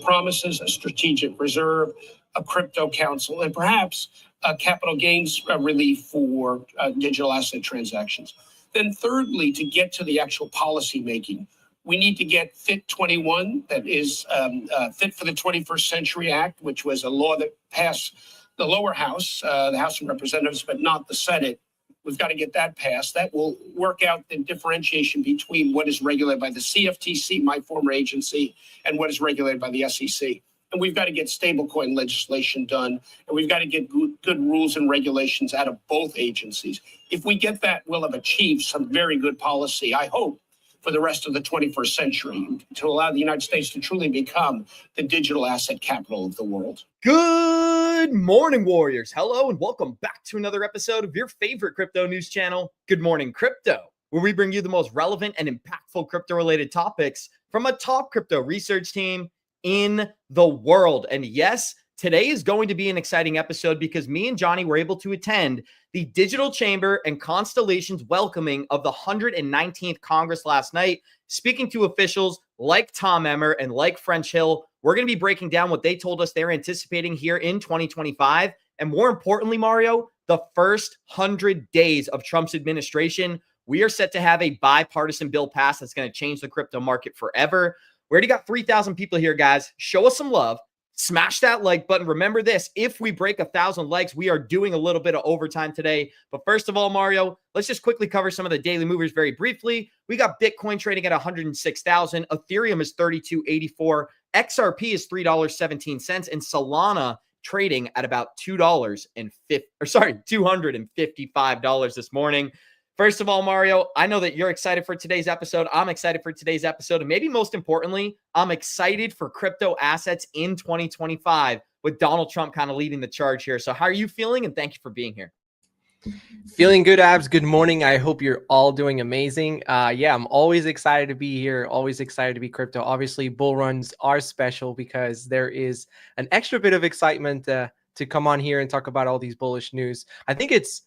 promises, a strategic reserve, a crypto council, and perhaps a capital gains relief for digital asset transactions. Then thirdly, to get to the actual policy making, we need to get FIT 21, that is Fit for the 21st Century Act, which was a law that passed the lower house, the House of Representatives, but not the Senate. We've got to get that passed. That will work out the differentiation between what is regulated by the CFTC, my former agency, and what is regulated by the SEC. And we've got to get stablecoin legislation done, and we've got to get good rules and regulations out of both agencies. If we get that, we'll have achieved some very good policy, I hope, for the rest of the 21st century to allow the United States to truly become the digital asset capital of the world. Good morning, Warriors. Hello, and welcome back to another episode of your favorite crypto news channel, Good Morning Crypto, where we bring you the most relevant and impactful crypto-related topics from a top crypto research team in the world. And yes, today is going to be an exciting episode because me and Johnny were able to attend the Digital Chamber and Constellation's welcoming of the 119th Congress last night, speaking to officials like Tom Emmer and like French Hill. We're going to be breaking down what they told us they're anticipating here in 2025. And more importantly, Mario, the first 100 days of Trump's administration, we are set to have a bipartisan bill passed that's going to change the crypto market forever. We already got 3,000 people here, guys. Show us some love. Smash that like button. Remember this, if we break 1,000 likes, we are doing a little bit of overtime today. But first of all, Mario, let's just quickly cover some of the daily movers very briefly. We got Bitcoin trading at 106,000. Ethereum is 32.84. XRP is $3.17. And Solana trading at about $255 this morning. First of all, Mario, I know that you're excited for today's episode. I'm excited for today's episode. And maybe most importantly, I'm excited for crypto assets in 2025 with Donald Trump kind of leading the charge here. So how are you feeling? And thank you for being here. Feeling good, Abs. Good morning. I hope you're all doing amazing. Yeah, I'm always excited to be here. Always excited to be crypto. Obviously, bull runs are special because there is an extra bit of excitement to come on here and talk about all these bullish news. I think it's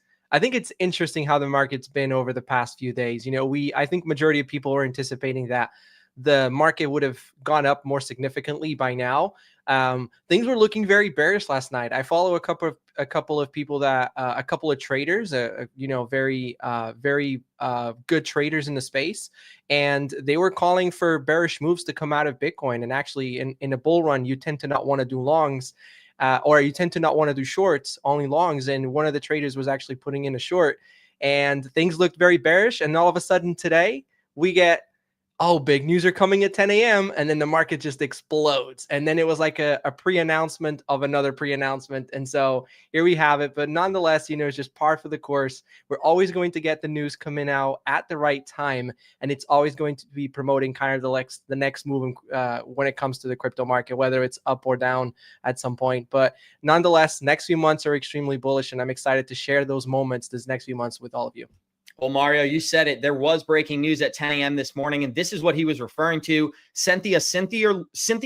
interesting how the market's been over the past few days. You know, I think majority of people were anticipating that the market would have gone up more significantly by now. Things were looking very bearish last night. I follow a couple of people that a couple of traders, very good traders in the space, and they were calling for bearish moves to come out of Bitcoin. And actually, in a bull run, you tend to not want to do longs. Or you tend to not want to do shorts, only longs. And one of the traders was actually putting in a short, and things looked very bearish. And all of a sudden today, we get, big news are coming at 10 a.m. And then the market just explodes. And then it was like a pre-announcement of another pre-announcement. And so here we have it. But nonetheless, it's just par for the course. We're always going to get the news coming out at the right time. And it's always going to be promoting kind of the next move when it comes to the crypto market, whether it's up or down at some point. But nonetheless, next few months are extremely bullish. And I'm excited to share those moments this next few months with all of you. Well, Mario, you said it. There was breaking news at 10 a.m. this morning, and this is what he was referring to. Cynthia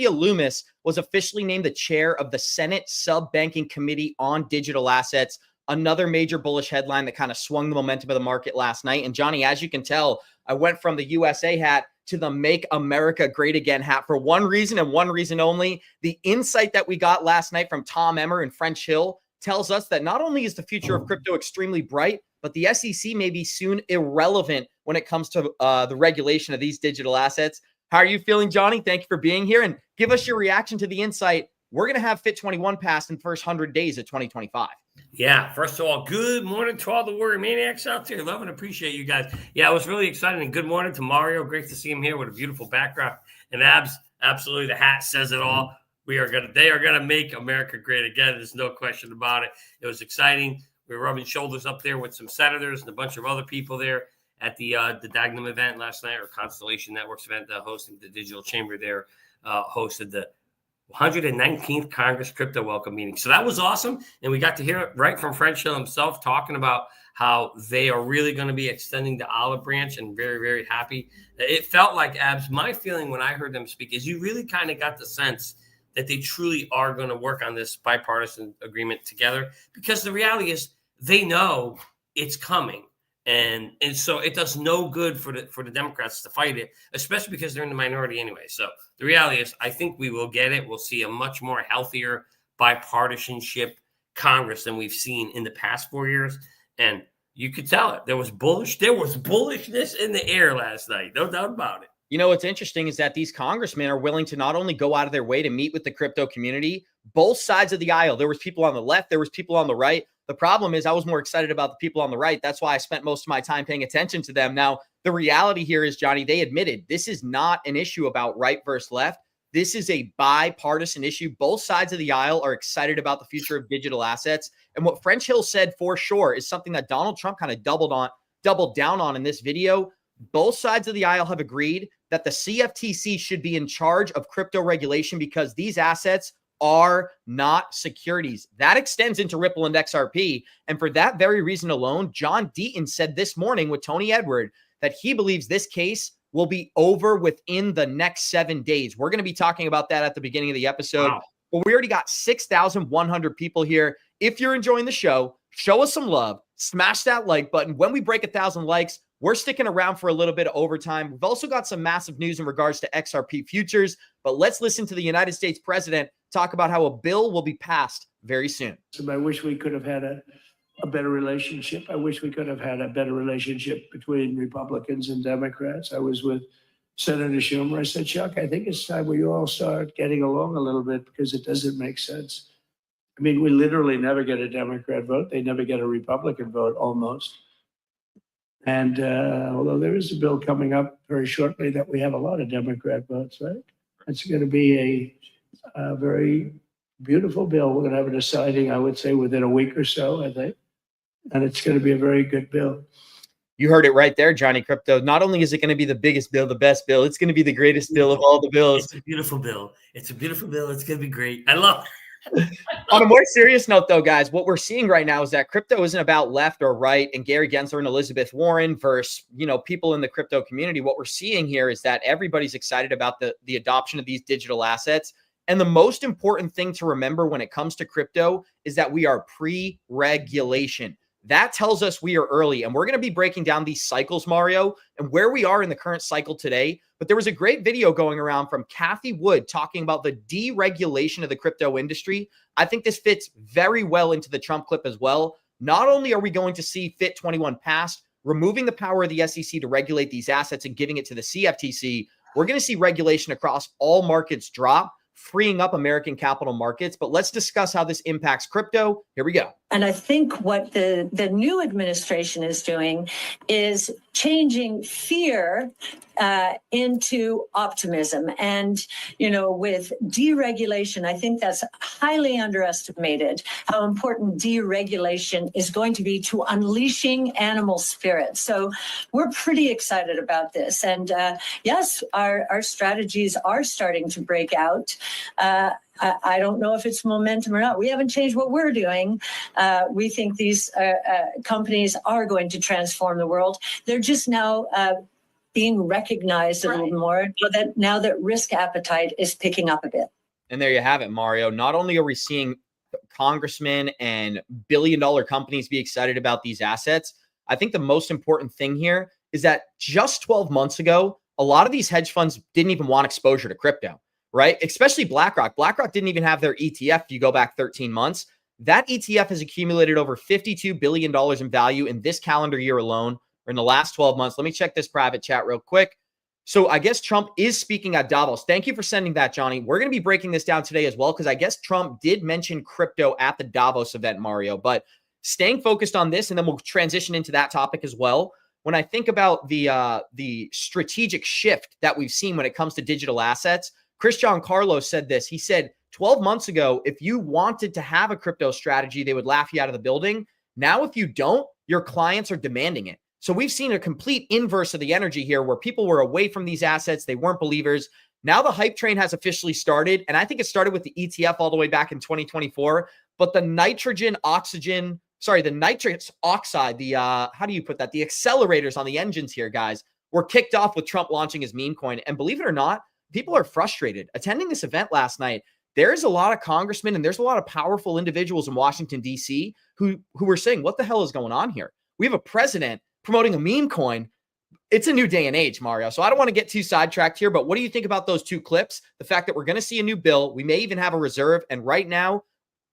Loomis was officially named the chair of the Senate Sub-Banking Committee on Digital Assets, another major bullish headline that kind of swung the momentum of the market last night. And Johnny, as you can tell, I went from the USA hat to the Make America Great Again hat for one reason and one reason only. The insight that we got last night from Tom Emmer and French Hill tells us that not only is the future of crypto extremely bright, but the SEC may be soon irrelevant when it comes to the regulation of these digital assets. How are you feeling, Johnny? Thank you for being here, and give us your reaction to the insight. We're going to have FIT 21 passed in the first 100 days of 2025. Yeah, first of all, good morning to all the Warrior Maniacs out there. Love and appreciate you guys. Yeah, it was really exciting. And good morning to Mario. Great to see him here with a beautiful background. And Abs, absolutely, the hat says it all. They are gonna make America great again. There's no question about it. It was exciting. We were rubbing shoulders up there with some senators and a bunch of other people there at the Dagnum event last night, or Constellation Networks event, hosting the Digital Chamber there, hosted the 119th Congress Crypto Welcome Meeting. So that was awesome. And we got to hear it right from French Hill himself talking about how they are really going to be extending the olive branch, and very, very happy. It felt like, Abs, my feeling when I heard them speak is you really kind of got the sense that they truly are going to work on this bipartisan agreement together, because the reality is they know it's coming. And so it does no good for the Democrats to fight it, especially because they're in the minority anyway. So the reality is, I think we will get it. We'll see a much more healthier bipartisanship Congress than we've seen in the past 4 years. And you could tell it. There was bullishness in the air last night. No doubt about it. You know, what's interesting is that these congressmen are willing to not only go out of their way to meet with the crypto community, both sides of the aisle. There was people on the left, there was people on the right. The problem is I was more excited about the people on the right. That's why I spent most of my time paying attention to them. Now, the reality here is, Johnny, they admitted this is not an issue about right versus left. This is a bipartisan issue. Both sides of the aisle are excited about the future of digital assets. And what French Hill said for sure is something that Donald Trump kind of doubled down on in this video. Both sides of the aisle have agreed that the CFTC should be in charge of crypto regulation because these assets are not securities. That extends into Ripple and XRP. And for that very reason alone, John Deaton said this morning with Tony Edward that he believes this case will be over within the next 7 days. We're going to be talking about that at the beginning of the episode. Wow. But we already got 6,100 people here. If you're enjoying the show, show us some love. Smash that like button. When we break 1,000 likes, we're sticking around for a little bit of overtime. We've also got some massive news in regards to XRP futures. But let's listen to the United States president talk about how a bill will be passed very soon. I wish we could have had a better relationship. I wish we could have had a better relationship between Republicans and Democrats. I was with Senator Schumer. I said, Chuck, I think it's time we all start getting along a little bit because it doesn't make sense. I mean, we literally never get a Democrat vote. They never get a Republican vote, almost. And although there is a bill coming up very shortly that we have a lot of Democrat votes, right? It's going to be a very beautiful bill. We're going to have a deciding, I would say, within a week or so, I think. And it's going to be a very good bill. You heard it right there, Johnny Krypto. Not only is it going to be the biggest bill, the best bill, it's going to be the greatest bill of all the bills. It's a beautiful bill. It's a beautiful bill. It's going to be great. I love it. On a more serious note, though, guys, what we're seeing right now is that crypto isn't about left or right and Gary Gensler and Elizabeth Warren versus, people in the crypto community. What we're seeing here is that everybody's excited about the adoption of these digital assets. And the most important thing to remember when it comes to crypto is that we are pre-regulation. That tells us we are early, and we're going to be breaking down these cycles, Mario, and where we are in the current cycle today. But there was a great video going around from Kathy Wood talking about the deregulation of the crypto industry. I think this fits very well into the Trump clip as well. Not only are we going to see Fit 21 passed, removing the power of the SEC to regulate these assets and giving it to the CFTC, we're going to see regulation across all markets drop, freeing up American capital markets. But let's discuss how this impacts crypto. Here we go. And I think what the new administration is doing is changing fear into optimism. And, with deregulation, I think that's highly underestimated, how important deregulation is going to be to unleashing animal spirit. So we're pretty excited about this. And yes, our strategies are starting to break out. I don't know if it's momentum or not. We haven't changed what we're doing. We think these companies are going to transform the world. They're just now being recognized a little more now that risk appetite is picking up a bit. And there you have it, Mario. Not only are we seeing congressmen and billion-dollar companies be excited about these assets, I think the most important thing here is that just 12 months ago, a lot of these hedge funds didn't even want exposure to crypto. Right? Especially BlackRock. BlackRock didn't even have their ETF if you go back 13 months. That ETF has accumulated over $52 billion in value in this calendar year alone, or in the last 12 months. Let me check this private chat real quick. So I guess Trump is speaking at Davos. Thank you for sending that, Johnny. We're going to be breaking this down today as well, because I guess Trump did mention crypto at the Davos event, Mario. But staying focused on this, and then we'll transition into that topic as well. When I think about the strategic shift that we've seen when it comes to digital assets, Chris Giancarlo said this. He said 12 months ago, if you wanted to have a crypto strategy, they would laugh you out of the building. Now, if you don't, your clients are demanding it. So we've seen a complete inverse of the energy here where people were away from these assets. They weren't believers. Now the hype train has officially started. And I think it started with the ETF all the way back in 2024. But the nitrous oxide, how do you put that? The accelerators on the engines here, guys, were kicked off with Trump launching his meme coin. And believe it or not, people are frustrated. Attending this event last night, there's a lot of congressmen and there's a lot of powerful individuals in Washington, D.C. who were saying, what the hell is going on here? We have a president promoting a meme coin. It's a new day and age, Mario. So I don't want to get too sidetracked here, but what do you think about those two clips? The fact that we're going to see a new bill, we may even have a reserve, and right now,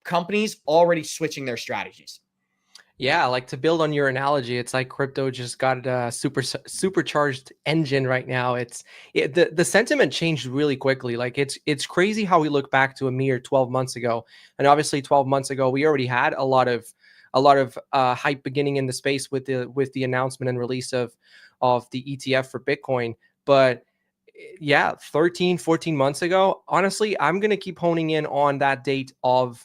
companies already switching their strategies. Yeah, like to build on your analogy, it's like crypto just got a supercharged engine right now. The sentiment changed really quickly. Like it's crazy how we look back to a mere 12 months ago, and obviously 12 months ago we already had a lot of hype beginning in the space with the announcement and release of the ETF for Bitcoin. But yeah, 13, 14 months ago, honestly, I'm gonna keep honing in on that date of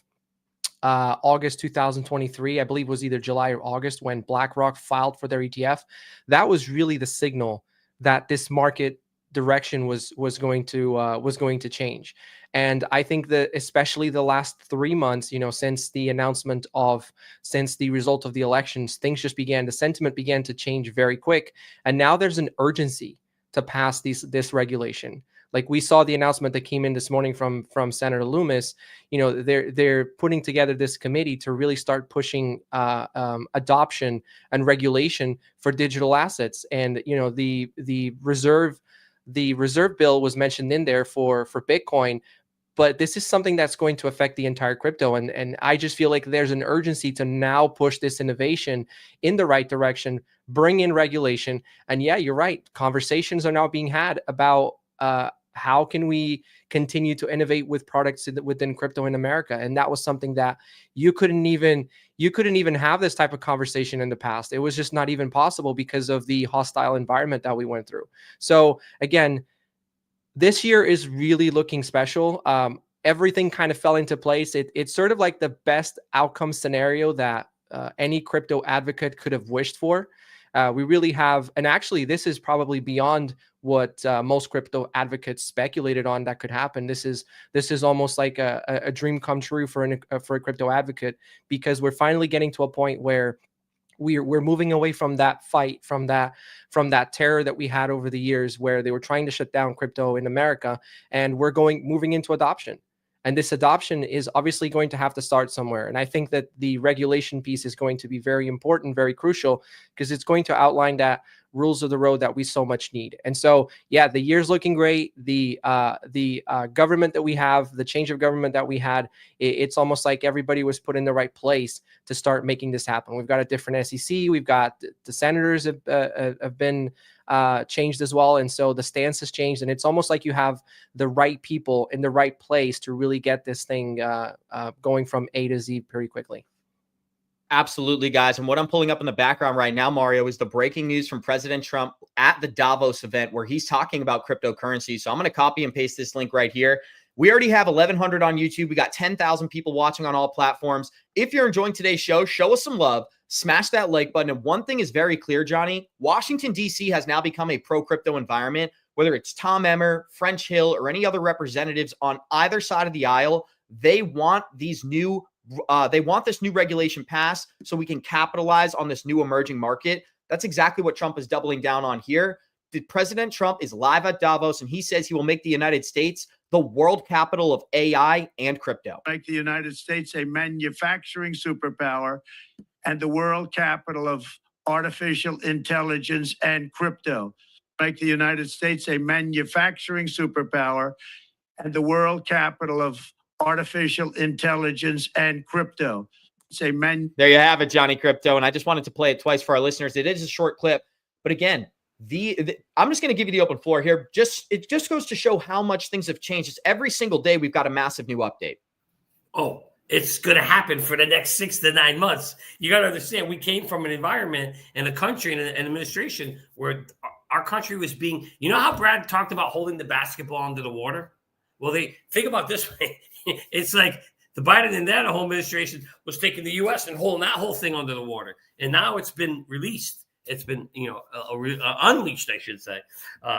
August 2023, I believe was either July or August, when BlackRock filed for their ETF. That was really the signal that this market direction was going to change. And I think that especially the last 3 months, since the result of the elections, the sentiment began to change very quick. And now there's an urgency to pass this regulation. Like we saw the announcement that came in this morning from Senator Loomis. They're putting together this committee to really start pushing adoption and regulation for digital assets. And the reserve bill was mentioned in there for Bitcoin, but this is something that's going to affect the entire crypto. And I just feel like there's an urgency to now push this innovation in the right direction, bring in regulation. And yeah, you're right. Conversations are now being had about how can we continue to innovate with products within crypto in America? And that was something that you couldn't even have this type of conversation in the past. It was just not even possible because of the hostile environment that we went through. So again, this year is really looking special. Everything kind of fell into place. It's sort of like the best outcome scenario that any crypto advocate could have wished for. We really have, and actually this is probably beyond what most crypto advocates speculated on that could happen. This is almost like a dream come true for a crypto advocate, because we're finally getting to a point where we're moving away from that fight, from that terror that we had over the years, where they were trying to shut down crypto in America, and we're moving into adoption. And this adoption is obviously going to have to start somewhere. And I think that the regulation piece is going to be very important, very crucial, because it's going to outline that rules of the road that we so much need. And so, yeah, the year's looking great. The government that we have, the change of government that we had, it's almost like everybody was put in the right place to start making this happen. We've got a different SEC. We've got the senators have been changed as well. And so the stance has changed, and it's almost like you have the right people in the right place to really get this thing going from A to Z pretty quickly. Absolutely, guys. And what I'm pulling up in the background right now, Mario, is the breaking news from President Trump at the Davos event, where he's talking about cryptocurrency. So I'm going to copy and paste this link right here. We already have 1,100 on YouTube. We got 10,000 people watching on all platforms. If you're enjoying today's show, show us some love. Smash that like button. And one thing is very clear, Johnny. Washington, D.C. has now become a pro-crypto environment. Whether it's Tom Emmer, French Hill, or any other representatives on either side of the aisle, they want this new regulation passed so we can capitalize on this new emerging market. That's exactly what Trump is doubling down on here. President Trump is live at Davos, and he says he will make the United States the world capital of AI and crypto. Make the United States a manufacturing superpower and the world capital of artificial intelligence and crypto. Make the United States a manufacturing superpower and the world capital of artificial intelligence and crypto. There you have it, Johnny Krypto. And I just wanted to play it twice for our listeners. It is a short clip, but again, I'm just going to give you the open floor here. It just goes to show how much things have changed. Just every single day, we've got a massive new update. Oh, it's going to happen for the next 6 to 9 months. You got to understand, we came from an environment and a country and an administration where our country was being, you know how Brad talked about holding the basketball under the water? Well, they think about this way. It's like the Biden and that whole administration was taking the U.S. and holding that whole thing under the water. And now it's been released. It's been, unleashed, I should say.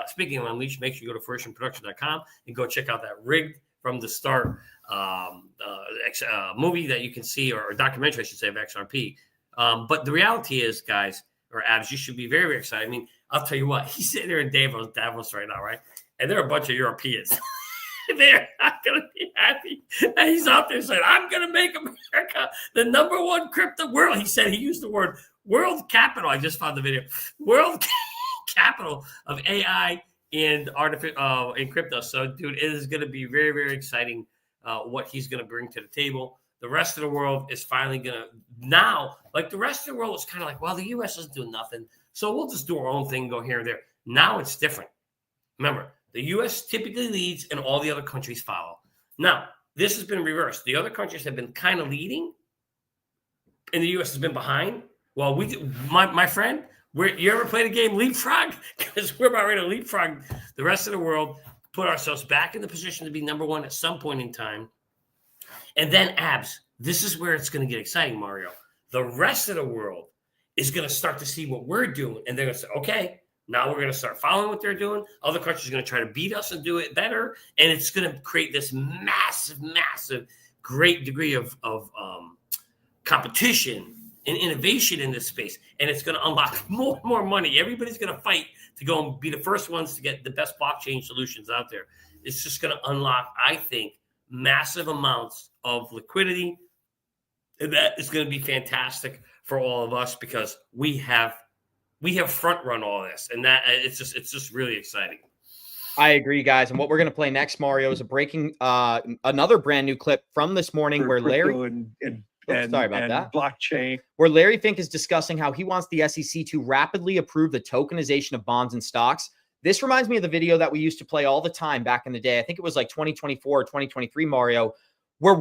Speaking of unleashed, make sure you go to firstandproduction.com and go check out that Rigged from the Start movie that you can see, or documentary, I should say, of XRP. But the reality is, guys, or Abs, you should be very, very excited. I mean, I'll tell you what, he's sitting there in Davos right now, right? And there are a bunch of Europeans. They're not going to be happy. And he's out there saying, I'm going to make America the #1 crypto world. He used the word World capital. I just found the video. World capital of AI and in crypto. So, dude, it is going to be very, very exciting what he's going to bring to the table. The rest of the world is finally going to now, like the rest of the world was kind of like, well, the U.S. isn't doing nothing, so we'll just do our own thing, go here and there. Now it's different. Remember, the U.S. typically leads and all the other countries follow. Now, this has been reversed. The other countries have been kind of leading and the U.S. has been behind. Well, my friend, you ever played a game Leapfrog? Because we're about ready to leapfrog the rest of the world, put ourselves back in the position to be number one at some point in time. And then abs, this is where it's going to get exciting, Mario. The rest of the world is going to start to see what we're doing. And they're going to say, okay, now we're going to start following what they're doing. Other countries are going to try to beat us and do it better. And it's going to create this massive, massive, great degree of competition and innovation in this space. And it's going to unlock more and more money. Everybody's going to fight to go and be the first ones to get the best blockchain solutions out there. It's just going to unlock, I think, massive amounts of liquidity. And that is going to be fantastic for all of us because we have front run all this, and that it's just really exciting. I agree, guys. And what we're going to play next, Mario, is a breaking another brand new clip from this morning where Larry sorry about that. Blockchain. Where Larry Fink is discussing how he wants the SEC to rapidly approve the tokenization of bonds and stocks. This reminds me of the video that we used to play all the time back in the day. I think it was like 2024 or 2023, Mario, where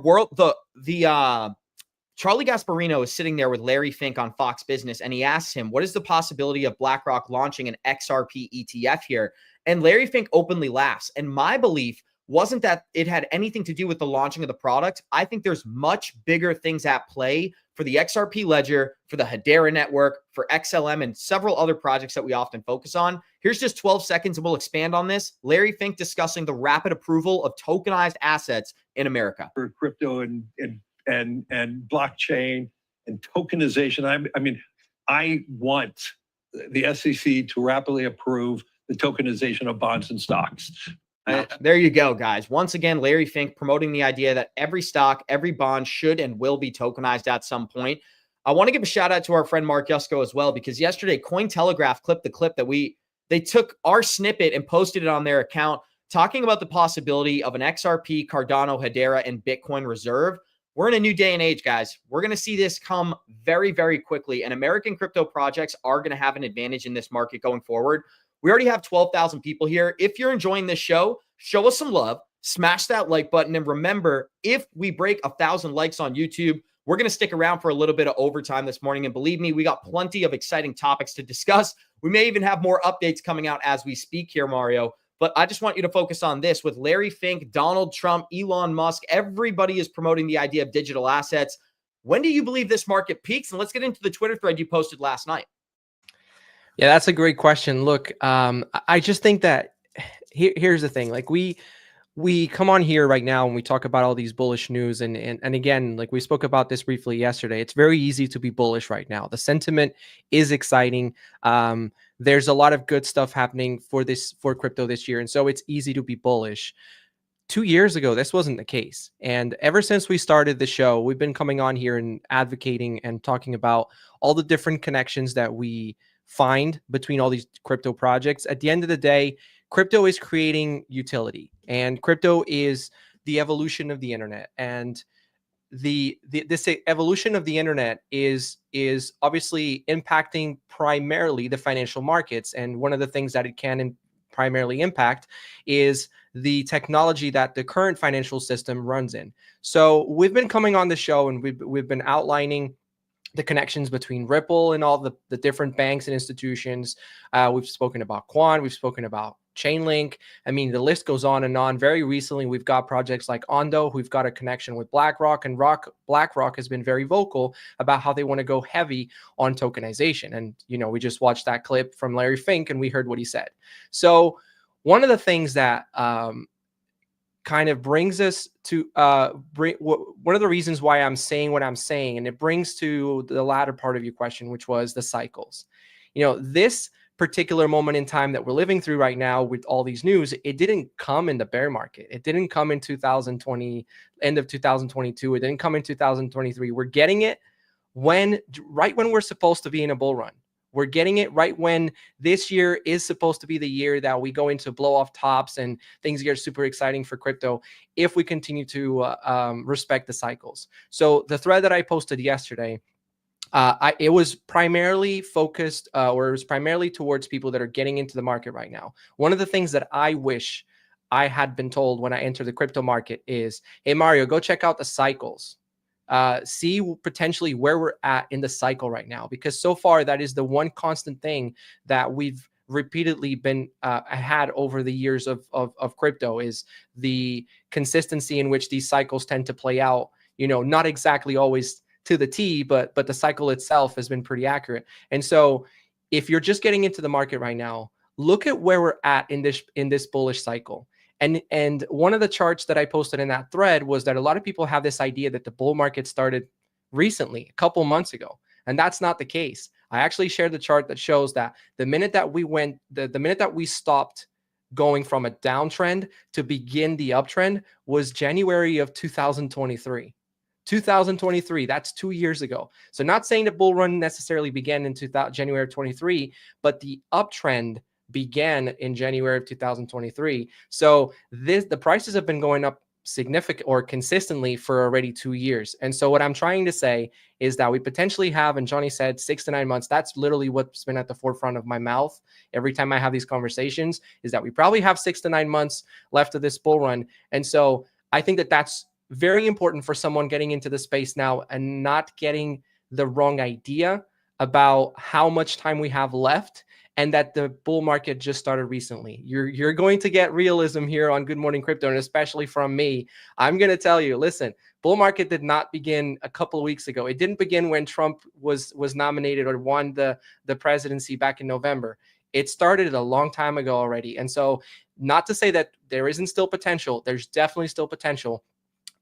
Charlie Gasparino is sitting there with Larry Fink on Fox Business, and he asks him, what is the possibility of BlackRock launching an XRP ETF here? And Larry Fink openly laughs. And my belief wasn't that it had anything to do with the launching of the product. I think there's much bigger things at play for the XRP ledger, for the Hedera network, for XLM, and several other projects that we often focus on. Here's just 12 seconds and we'll expand on this. Larry Fink discussing the rapid approval of tokenized assets in America. For crypto and blockchain and tokenization. I want the SEC to rapidly approve the tokenization of bonds and stocks. There you go, guys. Once again, Larry Fink promoting the idea that every stock, every bond should and will be tokenized at some point. I want to give a shout out to our friend Mark Yusko as well, because yesterday Cointelegraph clipped the clip that they took our snippet and posted it on their account, talking about the possibility of an XRP, Cardano, Hedera, and Bitcoin reserve. We're in a new day and age, guys. We're going to see this come very, very quickly, and American crypto projects are going to have an advantage in this market going forward. We already have 12,000 people here. If you're enjoying this show, show us some love, smash that like button, and remember, if we break 1,000 likes on YouTube, we're going to stick around for a little bit of overtime this morning, and believe me, we got plenty of exciting topics to discuss. We may even have more updates coming out as we speak here, Mario. But I just want you to focus on this. With Larry Fink, Donald Trump, Elon Musk, everybody is promoting the idea of digital assets. When do you believe this market peaks? And let's get into the Twitter thread you posted last night. Yeah, that's a great question. Look, I just think that here's the thing. Like we come on here right now and we talk about all these bullish news. And again, like we spoke about this briefly yesterday, it's very easy to be bullish right now. The sentiment is exciting. There's a lot of good stuff happening for crypto this year. And so it's easy to be bullish. 2 years ago, this wasn't the case. And ever since we started the show, we've been coming on here and advocating and talking about all the different connections that we find between all these crypto projects. At the end of the day, crypto is creating utility, and crypto is the evolution of the internet. And this evolution of the internet is obviously impacting primarily the financial markets. And one of the things that it can primarily impact is the technology that the current financial system runs in. So we've been coming on the show and we've been outlining the connections between Ripple and all the different banks and institutions. We've spoken about Quant, we've spoken about Chainlink. I mean, the list goes on and on. Very recently, we've got projects like Ondo, who've got a connection with BlackRock, and BlackRock has been very vocal about how they want to go heavy on tokenization. And, we just watched that clip from Larry Fink and we heard what he said. So one of the things that kind of brings us to one of the reasons why I'm saying what I'm saying, and it brings to the latter part of your question, which was the cycles. This particular moment in time that we're living through right now with all these news, it didn't come in the bear market. It didn't come in 2020, end of 2022. It didn't come in 2023. We're getting it right when we're supposed to be in a bull run. We're getting it right when this year is supposed to be the year that we go into blow off tops and things get super exciting for crypto if we continue to respect the cycles. So the thread that I posted yesterday, it was primarily focused or it was primarily towards people that are getting into the market right now. One of the things that I wish I had been told when I entered the crypto market is, hey, Mario, go check out the cycles. See potentially where we're at in the cycle right now, because so far that is the one constant thing that we've repeatedly been had over the years of crypto, is the consistency in which these cycles tend to play out. Not exactly always to the T, but the cycle itself has been pretty accurate. And so if you're just getting into the market right now, look at where we're at in this bullish cycle. And one of the charts that I posted in that thread was that a lot of people have this idea that the bull market started recently, a couple months ago, and that's not the case. I actually shared the chart that shows that the minute that we stopped going from a downtrend to begin the uptrend was January of 2023. 2023, that's 2 years ago. So not saying the bull run necessarily began in January of 23, but the uptrend began in January of 2023. So the prices have been going up significant or consistently for already 2 years. And so what I'm trying to say is that we potentially have, and Johnny said 6 to 9 months, that's literally what's been at the forefront of my mouth every time I have these conversations, is that we probably have 6 to 9 months left of this bull run. And so I think that that's very important for someone getting into the space now and not getting the wrong idea about how much time we have left, and that the bull market just started recently. You're going to get realism here on Good Morning Crypto, and especially from me. I'm going to tell you, listen, bull market did not begin a couple of weeks ago. It didn't begin when Trump was nominated or won the presidency back in November. It started a long time ago already. And so not to say that there isn't still potential. There's definitely still potential.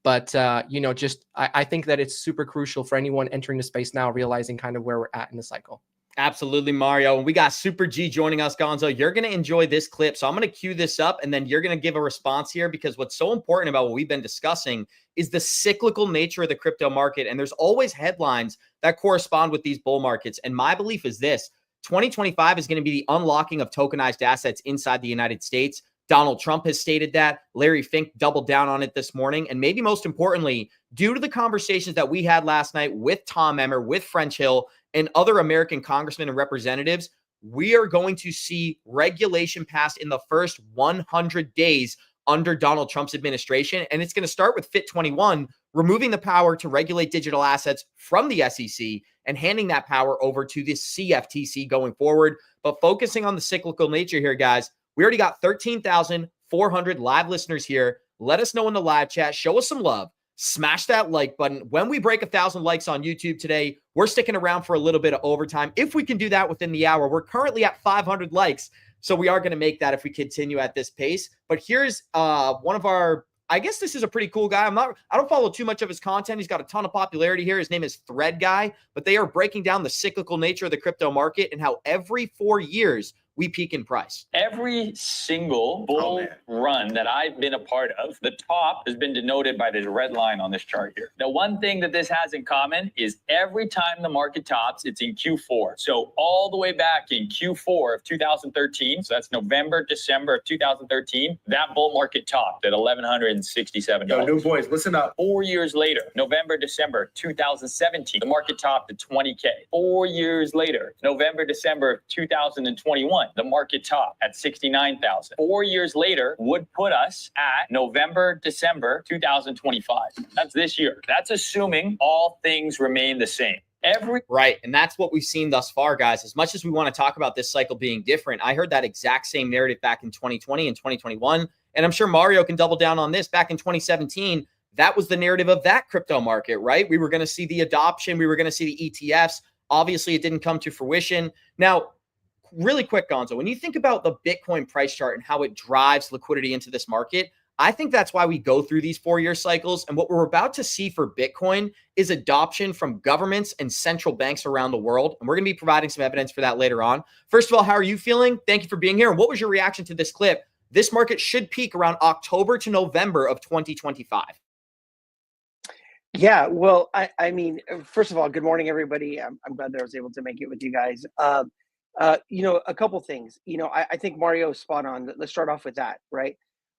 But, I think that it's super crucial for anyone entering the space now, realizing kind of where we're at in the cycle. Absolutely, Mario. And we got Super G joining us, Gonzo. You're going to enjoy this clip. So I'm going to cue this up, and then you're going to give a response here, because what's so important about what we've been discussing is the cyclical nature of the crypto market. And there's always headlines that correspond with these bull markets. And my belief is this: 2025 is going to be the unlocking of tokenized assets inside the United States. Donald Trump has stated that. Larry Fink doubled down on it this morning. And maybe most importantly, due to the conversations that we had last night with Tom Emmer, with French Hill, and other American congressmen and representatives, we are going to see regulation passed in the first 100 days under Donald Trump's administration. And it's going to start with Fit 21, removing the power to regulate digital assets from the SEC and handing that power over to the CFTC going forward. But focusing on the cyclical nature here, guys, we already got 13,400 live listeners here. Let us know in the live chat. Show us some love. Smash that like button. When we break 1,000 likes on YouTube today, we're sticking around for a little bit of overtime. If we can do that within the hour, we're currently at 500 likes. So we are going to make that if we continue at this pace. But here's one of our, I guess this is a pretty cool guy. I don't follow too much of his content. He's got a ton of popularity here. His name is Thread Guy, but they are breaking down the cyclical nature of the crypto market and how every 4 years we peak in price. Every single bull run that I've been a part of, the top has been denoted by this red line on this chart here. The one thing that this has in common is every time the market tops, it's in Q4. So all the way back in Q4 of 2013, so that's November, December of 2013, that bull market topped at $1,167. Yo, new boys, listen up. 4 years later, November, December 2017, the market topped at $20K. 4 years later, November, December of 2021, the market top at 69,000. 4 years later would put us at November, December 2025. That's this year. That's assuming all things remain the same. Right. And that's what we've seen thus far, guys. As much as we want to talk about this cycle being different, I heard that exact same narrative back in 2020 and 2021. And I'm sure Mario can double down on this. Back in 2017, that was the narrative of that crypto market, right? We were going to see the adoption. We were going to see the ETFs. Obviously, it didn't come to fruition. Now, really quick, Gonzo, when you think about the Bitcoin price chart and how it drives liquidity into this market, I think that's why we go through these 4-year cycles. And what we're about to see for Bitcoin is adoption from governments and central banks around the world. And we're going to be providing some evidence for that later on. First of all, how are you feeling? Thank you for being here. And what was your reaction to this clip? This market should peak around October to November of 2025. Yeah, well, I mean, first of all, good morning, everybody. I'm glad that I was able to make it with you guys. A couple things. I think Mario is spot on. Let's start off with that, right?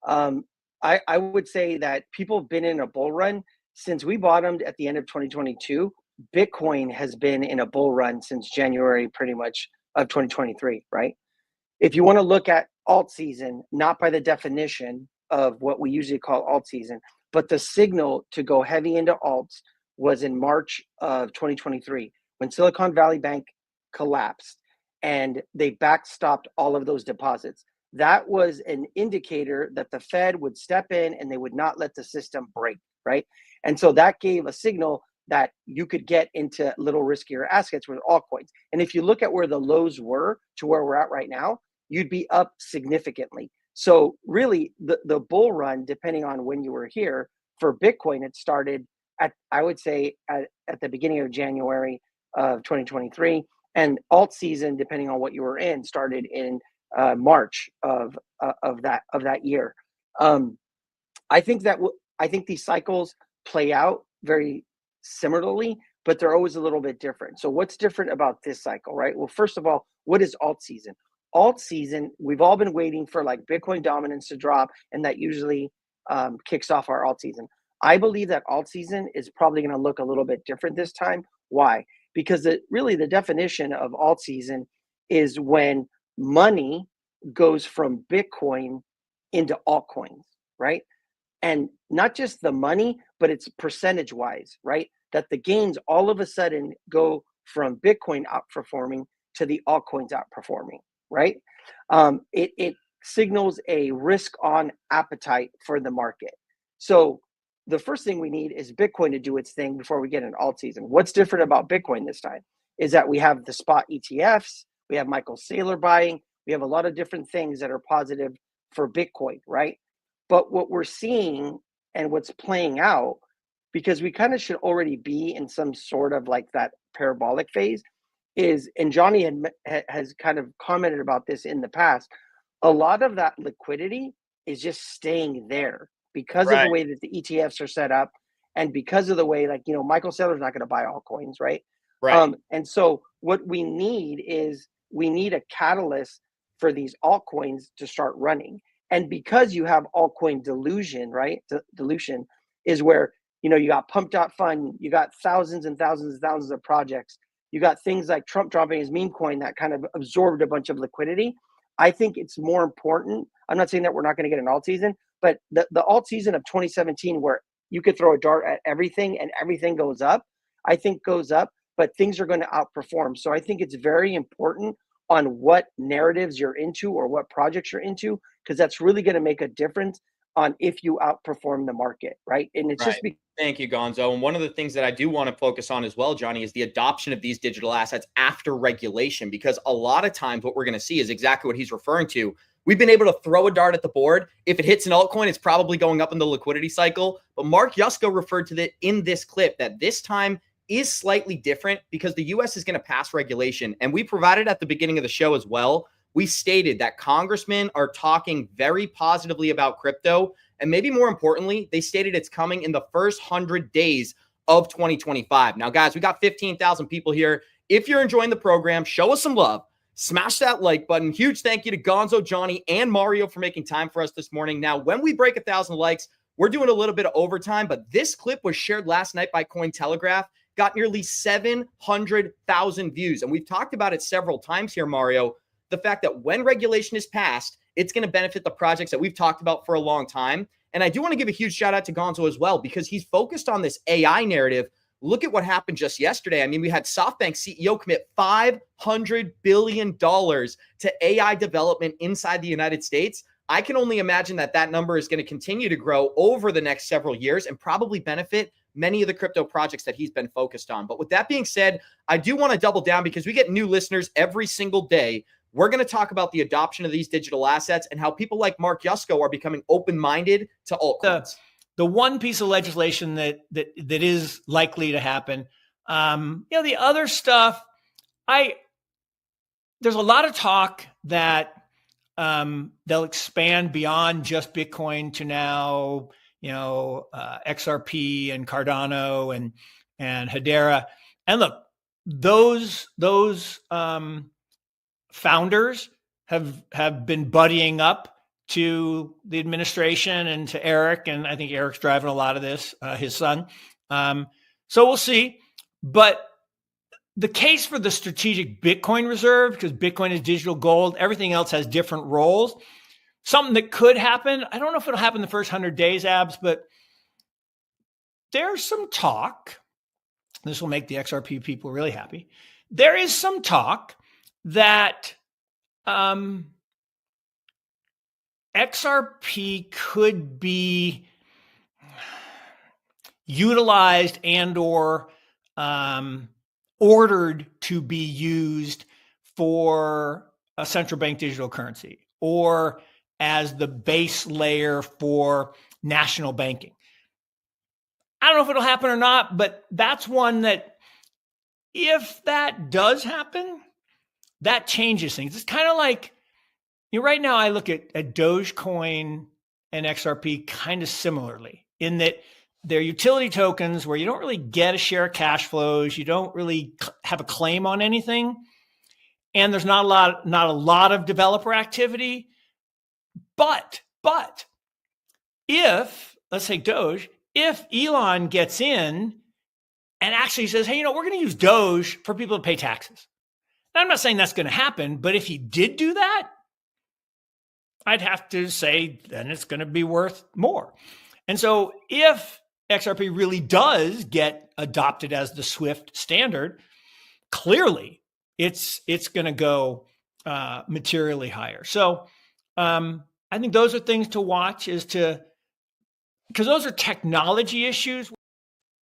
Um, I would say that people have been in a bull run since we bottomed at the end of 2022. Bitcoin has been in a bull run since January, pretty much, of 2023, right? If you want to look at alt season, not by the definition of what we usually call alt season, but the signal to go heavy into alts was in March of 2023 when Silicon Valley Bank collapsed and they backstopped all of those deposits. That was an indicator that the Fed would step in and they would not let the system break, right? And so that gave a signal that you could get into little riskier assets with altcoins. And if you look at where the lows were to where we're at right now, you'd be up significantly. So really the bull run, depending on when you were here, for Bitcoin, it started at, I would say, at the beginning of January of 2023. And alt season, depending on what you were in, started in March of that year. I think these cycles play out very similarly, but they're always a little bit different. So what's different about this cycle, right? Well, first of all, what is alt season? Alt season, we've all been waiting for like Bitcoin dominance to drop, and that usually kicks off our alt season. I believe that alt season is probably going to look a little bit different this time. Why? Because really the definition of alt season is when money goes from Bitcoin into altcoins, right? And not just the money, but it's percentage wise, right? That the gains all of a sudden go from Bitcoin outperforming to the altcoins outperforming, right? It signals a risk on appetite for the market. So the first thing we need is Bitcoin to do its thing before we get an alt season. What's different about Bitcoin this time is that we have the spot ETFs, we have Michael Saylor buying, we have a lot of different things that are positive for Bitcoin, right? But what we're seeing and what's playing out, because we kind of should already be in some sort of like that parabolic phase, is, and Johnny has kind of commented about this in the past, a lot of that liquidity is just staying there because of the way that the ETFs are set up and because of the way, like, Michael Saylor's not going to buy all coins, right? And so what we need is we need a catalyst for these altcoins to start running. And because you have altcoin delusion, right? Dilution is where, you got pumped out fund, you got thousands and thousands and thousands of projects. You got things like Trump dropping his meme coin that kind of absorbed a bunch of liquidity. I think it's more important. I'm not saying that we're not going to get an alt season, but the alt season of 2017, where you could throw a dart at everything and everything goes up, I think goes up, but things are going to outperform. So I think it's very important on what narratives you're into or what projects you're into, because that's really going to make a difference on if you outperform the market, right? And it's just Thank you, Gonzo. And one of the things that I do want to focus on as well, Johnny, is the adoption of these digital assets after regulation, because a lot of times what we're going to see is exactly what he's referring to. We've been able to throw a dart at the board. If it hits an altcoin, it's probably going up in the liquidity cycle. But Mark Yusko referred to that in this clip, that this time is slightly different because the U.S. is going to pass regulation. And we provided at the beginning of the show as well, we stated that congressmen are talking very positively about crypto. And maybe more importantly, they stated it's coming in the first 100 days of 2025. Now, guys, we got 15,000 people here. If you're enjoying the program, show us some love. Smash that like button. Huge thank you to Gonzo, Johnny, and Mario for making time for us this morning. Now, when we break 1,000 likes, we're doing a little bit of overtime, but this clip was shared last night by Cointelegraph, got nearly 700,000 views. And we've talked about it several times here, Mario, the fact that when regulation is passed, it's going to benefit the projects that we've talked about for a long time. And I do want to give a huge shout out to Gonzo as well, because he's focused on this AI narrative. Look at what happened just yesterday. I mean, we had SoftBank CEO commit $500 billion to AI development inside the United States. I can only imagine that that number is going to continue to grow over the next several years and probably benefit many of the crypto projects that he's been focused on. But with that being said, I do want to double down because we get new listeners every single day. We're going to talk about the adoption of these digital assets and how people like Mark Yusko are becoming open-minded to altcoins. The one piece of legislation that is likely to happen, the other stuff, there's a lot of talk that they'll expand beyond just Bitcoin to now, XRP and Cardano and Hedera. And look, those founders have been buddying up to the administration and to Eric, and I think Eric's driving a lot of this, his son. So we'll see. But the case for the strategic Bitcoin reserve, because Bitcoin is digital gold, everything else has different roles. Something that could happen, I don't know if it'll happen the first 100 days, Abs, but there's some talk. This will make the XRP people really happy. There is some talk that XRP could be utilized and or ordered to be used for a central bank digital currency or as the base layer for national banking. I don't know if it'll happen or not, but that's one that if that does happen, that changes things. It's kind of like, right now I look at Dogecoin and XRP kind of similarly in that they're utility tokens where you don't really get a share of cash flows. You don't really have a claim on anything. And there's not a lot of developer activity. But if, let's say Doge, if Elon gets in and actually says, hey, we're going to use Doge for people to pay taxes. And I'm not saying that's going to happen, but if he did do that, I'd have to say then it's going to be worth more. And so if XRP really does get adopted as the SWIFT standard, clearly it's going to go materially higher. So I think those are things to watch because those are technology issues.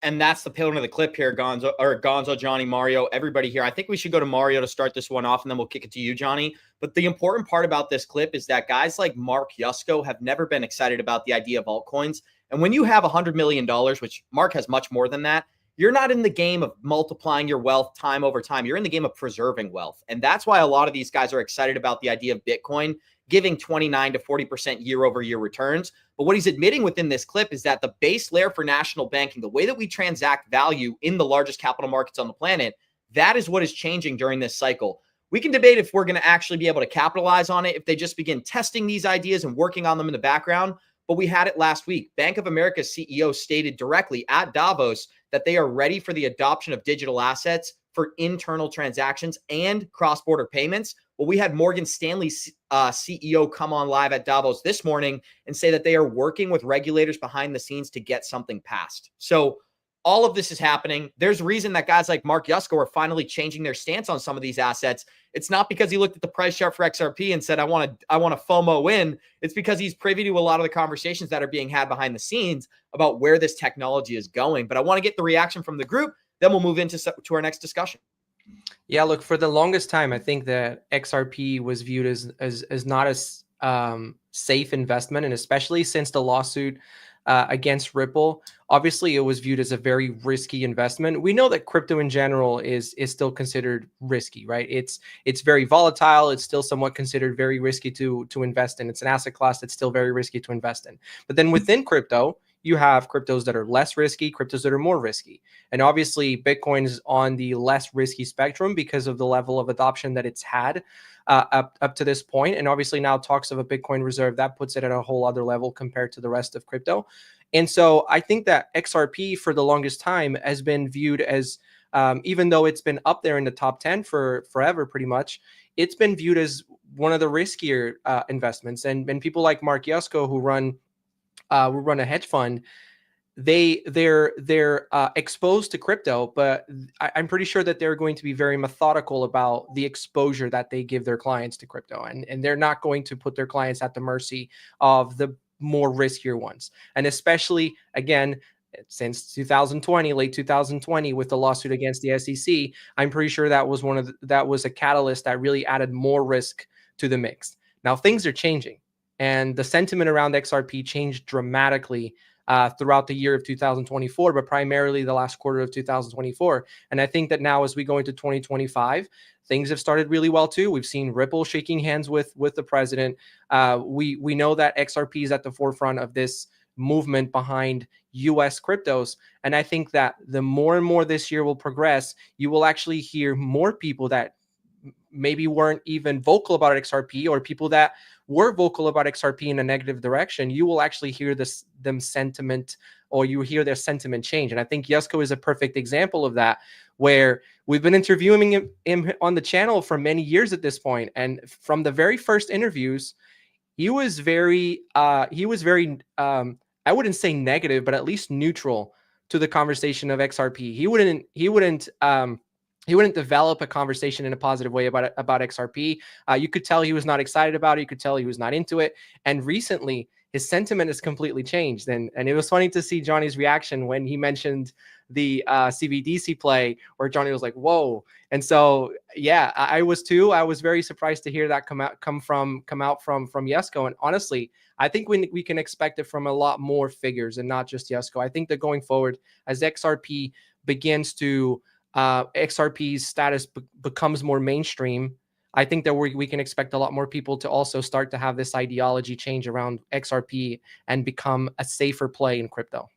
And that's the pillar of the clip here, Gonzo, Johnny, Mario, everybody here. I think we should go to Mario to start this one off, and then we'll kick it to you, Johnny. But the important part about this clip is that guys like Mark Yusko have never been excited about the idea of altcoins. And when you have $100 million, which Mark has much more than that, you're not in the game of multiplying your wealth time over time. You're in the game of preserving wealth. And that's why a lot of these guys are excited about the idea of Bitcoin giving 29 to 40% year over year returns. But what he's admitting within this clip is that the base layer for national banking, the way that we transact value in the largest capital markets on the planet, that is what is changing during this cycle. We can debate if we're going to actually be able to capitalize on it, if they just begin testing these ideas and working on them in the background. But we had it last week. Bank of America's CEO stated directly at Davos that they are ready for the adoption of digital assets for internal transactions and cross-border payments. Well, we had Morgan Stanley's CEO come on live at Davos this morning and say that they are working with regulators behind the scenes to get something passed. So all of this is happening. There's a reason that guys like Mark Yusko are finally changing their stance on some of these assets. It's not because he looked at the price chart for XRP and said, I want to FOMO in. It's because he's privy to a lot of the conversations that are being had behind the scenes about where this technology is going. But I want to get the reaction from the group. Then we'll move into to our next discussion. Yeah, look, for the longest time, I think that XRP was viewed as not as safe investment, and especially since the lawsuit against Ripple, obviously it was viewed as a very risky investment. We know that crypto in general is still considered risky, right? It's very volatile. It's still somewhat considered very risky to invest in. It's an asset class that's still very risky to invest in. But then within crypto, you have cryptos that are less risky, cryptos that are more risky. And obviously Bitcoin is on the less risky spectrum because of the level of adoption that it's had up to this point. And obviously now talks of a Bitcoin reserve, that puts it at a whole other level compared to the rest of crypto. And so I think that XRP for the longest time has been viewed as, even though it's been up there in the top 10 for forever, pretty much, it's been viewed as one of the riskier investments. And people like Mark Yusko, who run a hedge fund, they're exposed to crypto, but I'm pretty sure that they're going to be very methodical about the exposure that they give their clients to crypto, and they're not going to put their clients at the mercy of the more riskier ones. And especially, again, since 2020, late 2020, with the lawsuit against the SEC, I'm pretty sure that was a catalyst that really added more risk to the mix. Now things are changing. And the sentiment around XRP changed dramatically throughout the year of 2024, but primarily the last quarter of 2024. And I think that now as we go into 2025, things have started really well too. We've seen Ripple shaking hands with the president. We know that XRP is at the forefront of this movement behind US cryptos. And I think that the more and more this year will progress, you will actually hear more people that maybe weren't even vocal about XRP, or people that were vocal about XRP in a negative direction. You will actually hear them sentiment, or you hear their sentiment change. And I think Yasko is a perfect example of that, where we've been interviewing him on the channel for many years at this point. And from the very first interviews, he was very I wouldn't say negative, but at least neutral to the conversation of XRP. He wouldn't develop a conversation in a positive way about XRP. You could tell he was not excited about it. You could tell he was not into it. And recently, his sentiment has completely changed. And it was funny to see Johnny's reaction when he mentioned the CBDC play, where Johnny was like, whoa. And so, yeah, I was too. I was very surprised to hear that come out from Yasko. And honestly, I think we can expect it from a lot more figures and not just Yasko. I think that going forward, as XRP begins to XRP's status becomes more mainstream, I think that we can expect a lot more people to also start to have this ideology change around XRP and become a safer play in crypto.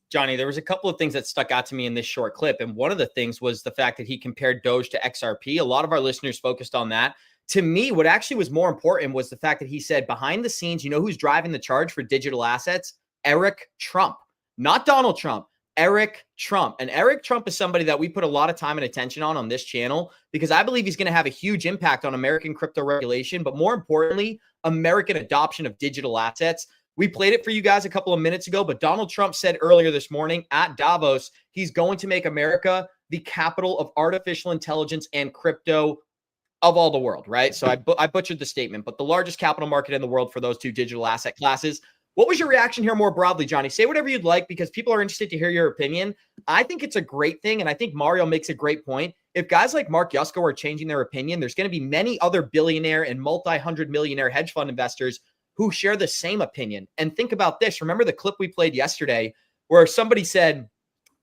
Johnny, there was a couple of things that stuck out to me in this short clip. And one of the things was the fact that he compared Doge to XRP. A lot of our listeners focused on that. To me, what actually was more important was the fact that he said behind the scenes, you know who's driving the charge for digital assets? Eric Trump, not Donald Trump. Eric Trump. And Eric Trump is somebody that we put a lot of time and attention on this channel, because I believe he's going to have a huge impact on American crypto regulation, but more importantly, American adoption of digital assets. We played it for you guys a couple of minutes ago, but Donald Trump said earlier this morning at Davos, he's going to make America the capital of artificial intelligence and crypto of all the world, right? So I butchered the statement, but the largest capital market in the world for those two digital asset classes. What was your reaction here more broadly, Johnny? Say whatever you'd like, because people are interested to hear your opinion. I think it's a great thing, and I think Mario makes a great point. If guys like Mark Yusko are changing their opinion, there's going to be many other billionaire and multi-hundred millionaire hedge fund investors who share the same opinion. And think about this. Remember the clip we played yesterday where somebody said,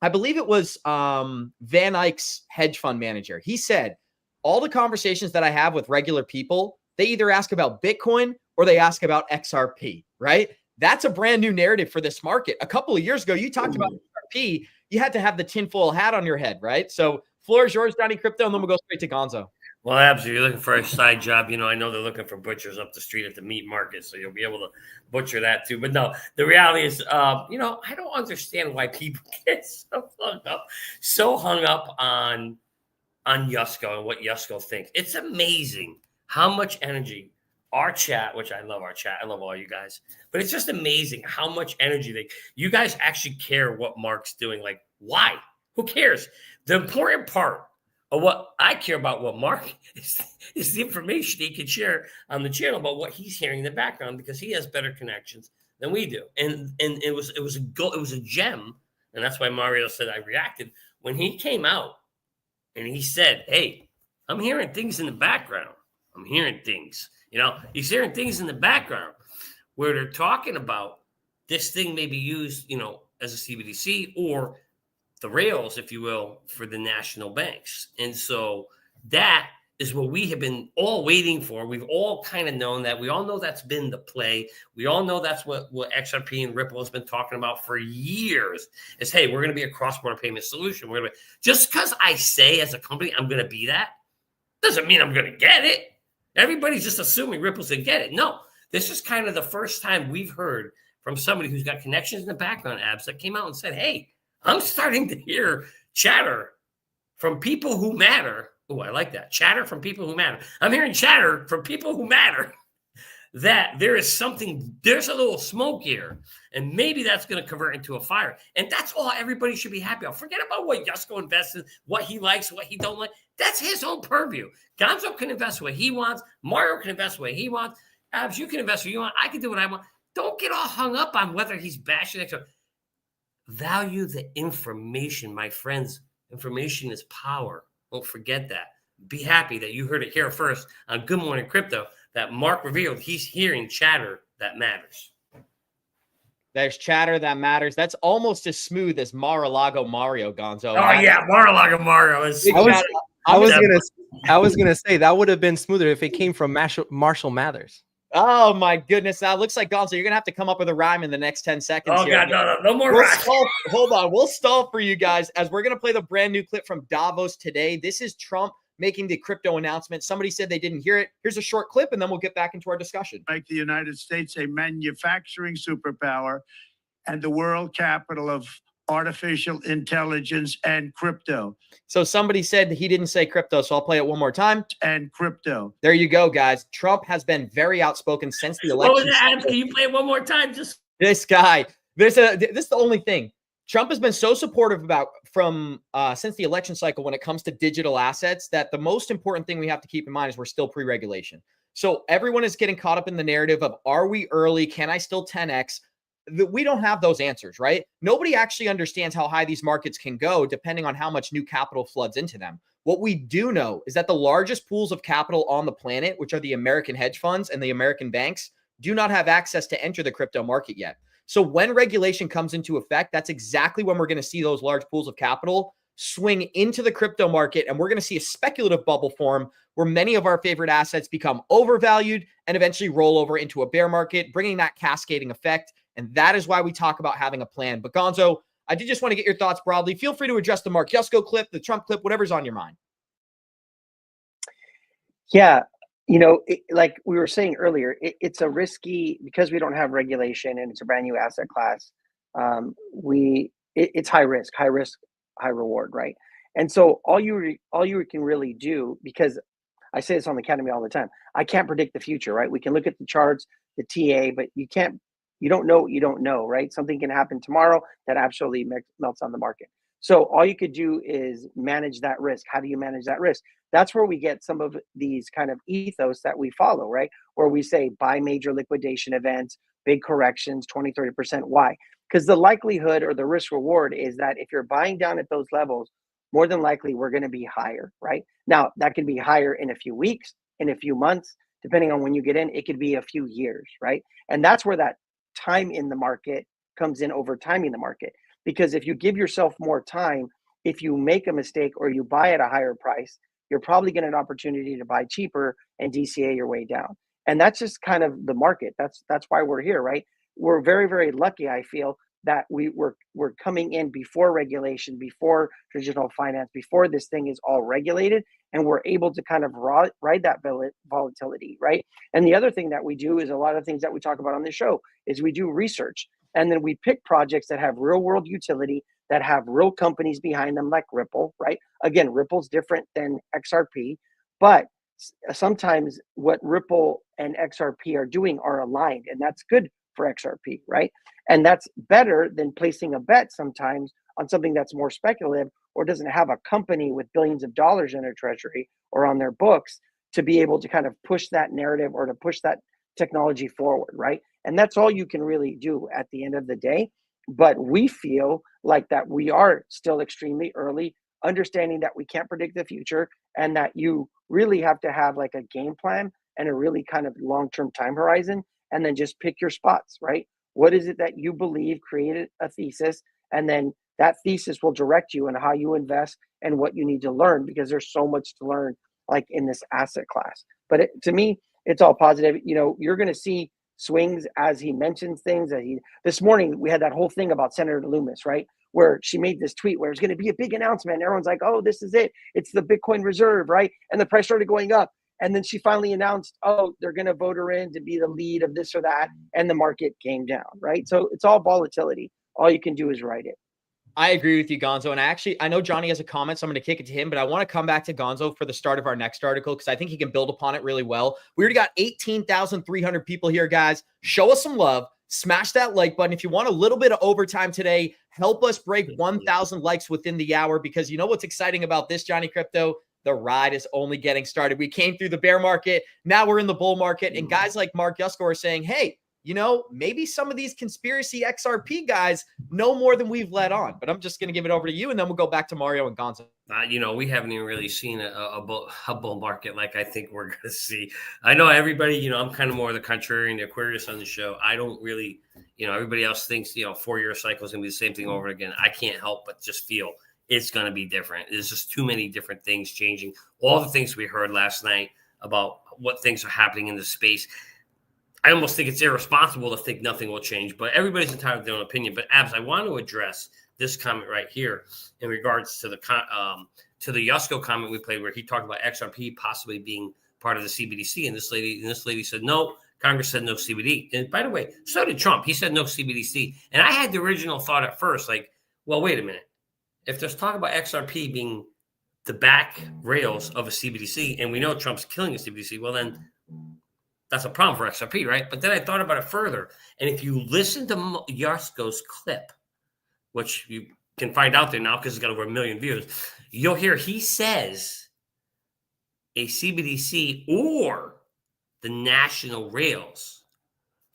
I believe it was Van Eyck's hedge fund manager. He said, all the conversations that I have with regular people, they either ask about Bitcoin or they ask about XRP, right? That's a brand new narrative for this market. A couple of years ago, you talked about XRP, you had to have the tinfoil hat on your head, right? So floor is yours, Johnny Krypto, and then we'll go straight to Gonzo. Well, absolutely. You're looking for a side job. You know, I know they're looking for butchers up the street at the meat market, so you'll be able to butcher that too. But no, the reality is, you know, I don't understand why people get so hung up on Yusko and what Yusko thinks. It's amazing how much energy our chat, which I love our chat. I love all you guys, but it's just amazing how much energy you guys actually care what Mark's doing. Like, why? Who cares? The important part of what I care about what Mark is the information he can share on the channel about what he's hearing in the background, because he has better connections than we do. And it was a gem. And that's why Mario said I reacted when he came out and he said, hey, I'm hearing things in the background. I'm hearing things, you know, he's hearing things in the background where they're talking about this thing may be used, you know, as a CBDC or the rails, if you will, for the national banks. And so that is what we have been all waiting for. We've all kind of known that. We all know that's been the play. We all know that's what XRP and Ripple has been talking about for years is, hey, we're going to be a cross-border payment solution. We're going to just because I say as a company I'm going to be that doesn't mean I'm going to get it. Everybody's just assuming Ripple's going to get it. No, this is kind of the first time we've heard from somebody who's got connections in the background, Abs, that came out and said, hey, I'm starting to hear chatter from people who matter. Oh, I like that. Chatter from people who matter. I'm hearing chatter from people who matter that there's a little smoke here, and maybe that's going to convert into a fire. And that's all everybody should be happy about. Forget about what Yusko invests in, what he likes, what he don't like. That's his own purview. Gonzo can invest what he wants. Mario can invest what he wants. Abs, you can invest what you want. I can do what I want. Don't get all hung up on whether he's bashing it. Value the information, my friends. Information is power. Don't forget that. Be happy that you heard it here first on Good Morning Crypto, that Mark revealed he's hearing chatter that matters. There's chatter that matters. That's almost as smooth as Mar-a-Lago Mario, Gonzo. Oh, yeah, Mar-a-Lago Mario. I was gonna say that would have been smoother if it came from Marshall Mathers. Oh my goodness. Now looks like Gonzo, you're gonna have to come up with a rhyme in the next 10 seconds Oh, here. God, no more We'll rhymes. stall, hold on. We'll stall for you guys as we're gonna play the brand new clip from Davos today. This is Trump making the crypto announcement. Somebody said they didn't hear it. Here's a short clip, and then we'll get back into our discussion. Make the United States a manufacturing superpower and the world capital of artificial intelligence and crypto. So somebody said he didn't say crypto, so I'll play it one more time. And crypto. There you go, guys. Trump has been very outspoken since the What was election. that, Abs? Can you play it one more time? Just This guy. This is the only thing. Trump has been so supportive about since the election cycle when it comes to digital assets that the most important thing we have to keep in mind is we're still pre-regulation. So everyone is getting caught up in the narrative of, are we early? Can I still 10X? We don't have those answers, right? Nobody actually understands how high these markets can go depending on how much new capital floods into them. What we do know is that the largest pools of capital on the planet, which are the American hedge funds and the American banks, do not have access to enter the crypto market yet. So when regulation comes into effect, that's exactly when we're going to see those large pools of capital swing into the crypto market. And we're going to see a speculative bubble form where many of our favorite assets become overvalued and eventually roll over into a bear market, bringing that cascading effect. And that is why we talk about having a plan. But Gonzo, I did just want to get your thoughts broadly. Feel free to address the Mark Yusko clip, the Trump clip, whatever's on your mind. Yeah, like we were saying earlier, it's a risky, because we don't have regulation and it's a brand new asset class. It's high risk, high reward, right? And so all you can really do, because I say this on the academy all the time, I can't predict the future, right? We can look at the charts, the TA, but you don't know what you don't know, right? Something can happen tomorrow that absolutely melts on the market. So all you could do is manage that risk. How do you manage that risk? That's where we get some of these kind of ethos that we follow, right? Where we say buy major liquidation events, big corrections, 20, 30%. Why? Because the likelihood or the risk reward is that if you're buying down at those levels, more than likely we're going to be higher, right? Now, that could be higher in a few weeks, in a few months, depending on when you get in. It could be a few years, right? And that's where that time in the market comes in, over timing the market. Because if you give yourself more time, if you make a mistake or you buy at a higher price, you're probably getting an opportunity to buy cheaper and DCA your way down. And that's just kind of the market. That's why we're here, right? We're very, very lucky, I feel, that we're coming in before regulation, before traditional finance, before this thing is all regulated, and we're able to kind of ride that volatility, right? And the other thing that we do is a lot of things that we talk about on this show is we do research, and then we pick projects that have real world utility, that have real companies behind them, like Ripple, right? Again, Ripple's different than XRP, but sometimes what Ripple and XRP are doing are aligned, and that's good for XRP, right? And that's better than placing a bet sometimes on something that's more speculative or doesn't have a company with billions of dollars in their treasury or on their books to be able to kind of push that narrative or to push that technology forward, right? And that's all you can really do at the end of the day. But we feel like that we are still extremely early, understanding that we can't predict the future and that you really have to have like a game plan and a really kind of long-term time horizon, and then just pick your spots, right? What is it that you believe, create a thesis, and then that thesis will direct you in how you invest and what you need to learn, because there's so much to learn like in this asset class. But to me, it's all positive. You're going to see swings as he mentions things. This morning, we had that whole thing about Senator Loomis, right? Where she made this tweet where it's going to be a big announcement. And everyone's like, oh, this is it. It's the Bitcoin reserve, right? And the price started going up. And then she finally announced, oh, they're going to vote her in to be the lead of this or that. And the market came down, right? So it's all volatility. All you can do is ride it. I agree with you, Gonzo. And I know Johnny has a comment, so I'm going to kick it to him, but I want to come back to Gonzo for the start of our next article because I think he can build upon it really well. We already got 18,300 people here, guys. Show us some love. Smash that like button. If you want a little bit of overtime today, help us break 1,000 likes within the hour, because you know what's exciting about this, Johnny Krypto? The ride is only getting started. We came through the bear market. Now we're in the bull market. And guys like Mark Yusko are saying, hey, maybe some of these conspiracy XRP guys know more than we've let on. But I'm just going to give it over to you, and then we'll go back to Mario and Gonzo. We haven't even really seen a bull market like I think we're going to see. I know everybody, I'm kind of more of the contrarian, the Aquarius on the show. I don't really, everybody else thinks, 4-year cycle is going to be the same thing over again. I can't help but just feel it's going to be different. There's just too many different things changing. All the things we heard last night about what things are happening in the space. I almost think it's irresponsible to think nothing will change, but everybody's entitled to their own opinion. But Abs, I want to address this comment right here in regards to the Yusko comment we played, where he talked about XRP possibly being part of the CBDC, and this lady said no. Congress said no CBD, and by the way, so did Trump. He said no CBDC, and I had the original thought at first, like, well, wait a minute. If there's talk about XRP being the back rails of a CBDC, and we know Trump's killing a CBDC, well, then that's a problem for XRP, right? But then I thought about it further, and if you listen to Yusko's clip, which you can find out there now because it's got over 1 million views, you'll hear he says a CBDC or the national rails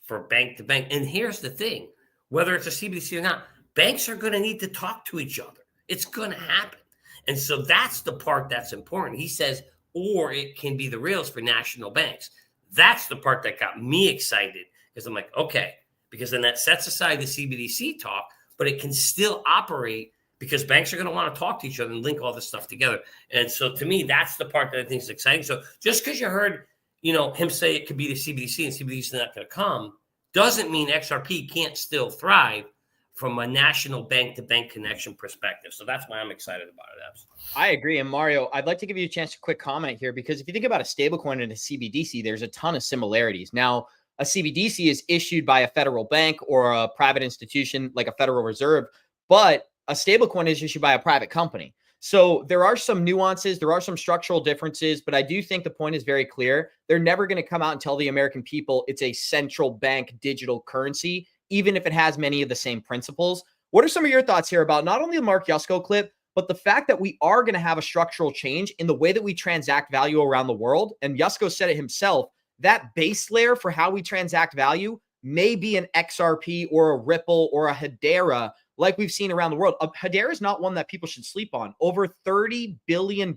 for bank to bank. And here's the thing, whether it's a CBDC or not, banks are going to need to talk to each other. It's going to happen. And so that's the part that's important. He says, or it can be the rails for national banks. That's the part that got me excited, because I'm like, okay, because then that sets aside the CBDC talk, but it can still operate because banks are going to want to talk to each other and link all this stuff together. And so to me, that's the part that I think is exciting. So just because you heard, him say it could be the CBDC and CBDC is not going to come, doesn't mean XRP can't still thrive from a national bank-to-bank connection perspective. So that's why I'm excited about it, Abs. I agree. And Mario, I'd like to give you a chance to quick comment here, because if you think about a stablecoin and a CBDC, there's a ton of similarities. Now, a CBDC is issued by a federal bank or a private institution like a Federal Reserve, but a stablecoin is issued by a private company. So there are some nuances, there are some structural differences, but I do think the point is very clear. They're never going to come out and tell the American people it's a central bank digital currency, even if it has many of the same principles. What are some of your thoughts here about not only the Mark Yusko clip, but the fact that we are going to have a structural change in the way that we transact value around the world? And Yusko said it himself, that base layer for how we transact value may be an XRP or a Ripple or a Hedera, like we've seen around the world. Hedera is not one that people should sleep on. Over $30 billion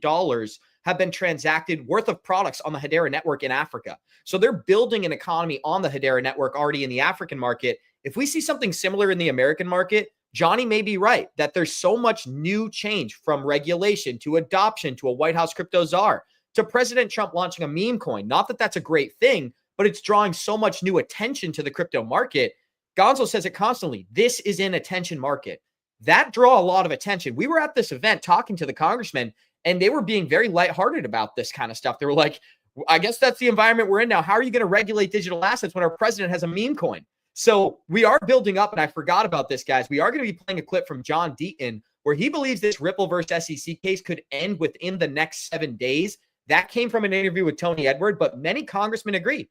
have been transacted worth of products on the Hedera network in Africa. So they're building an economy on the Hedera network already in the African market. If we see something similar in the American market, Johnny may be right that there's so much new change, from regulation to adoption to a White House crypto czar to President Trump launching a meme coin. Not that that's a great thing, but it's drawing so much new attention to the crypto market. Gonzo says it constantly. This is an attention market. That draw a lot of attention. We were at this event talking to the congressmen, and they were being very lighthearted about this kind of stuff. They were like, I guess that's the environment we're in now. How are you going to regulate digital assets when our president has a meme coin? So we are building up, and I forgot about this, guys. We are going to be playing a clip from John Deaton where he believes this Ripple versus SEC case could end within the next 7 days. That came from an interview with Tony Edward, but many congressmen agree.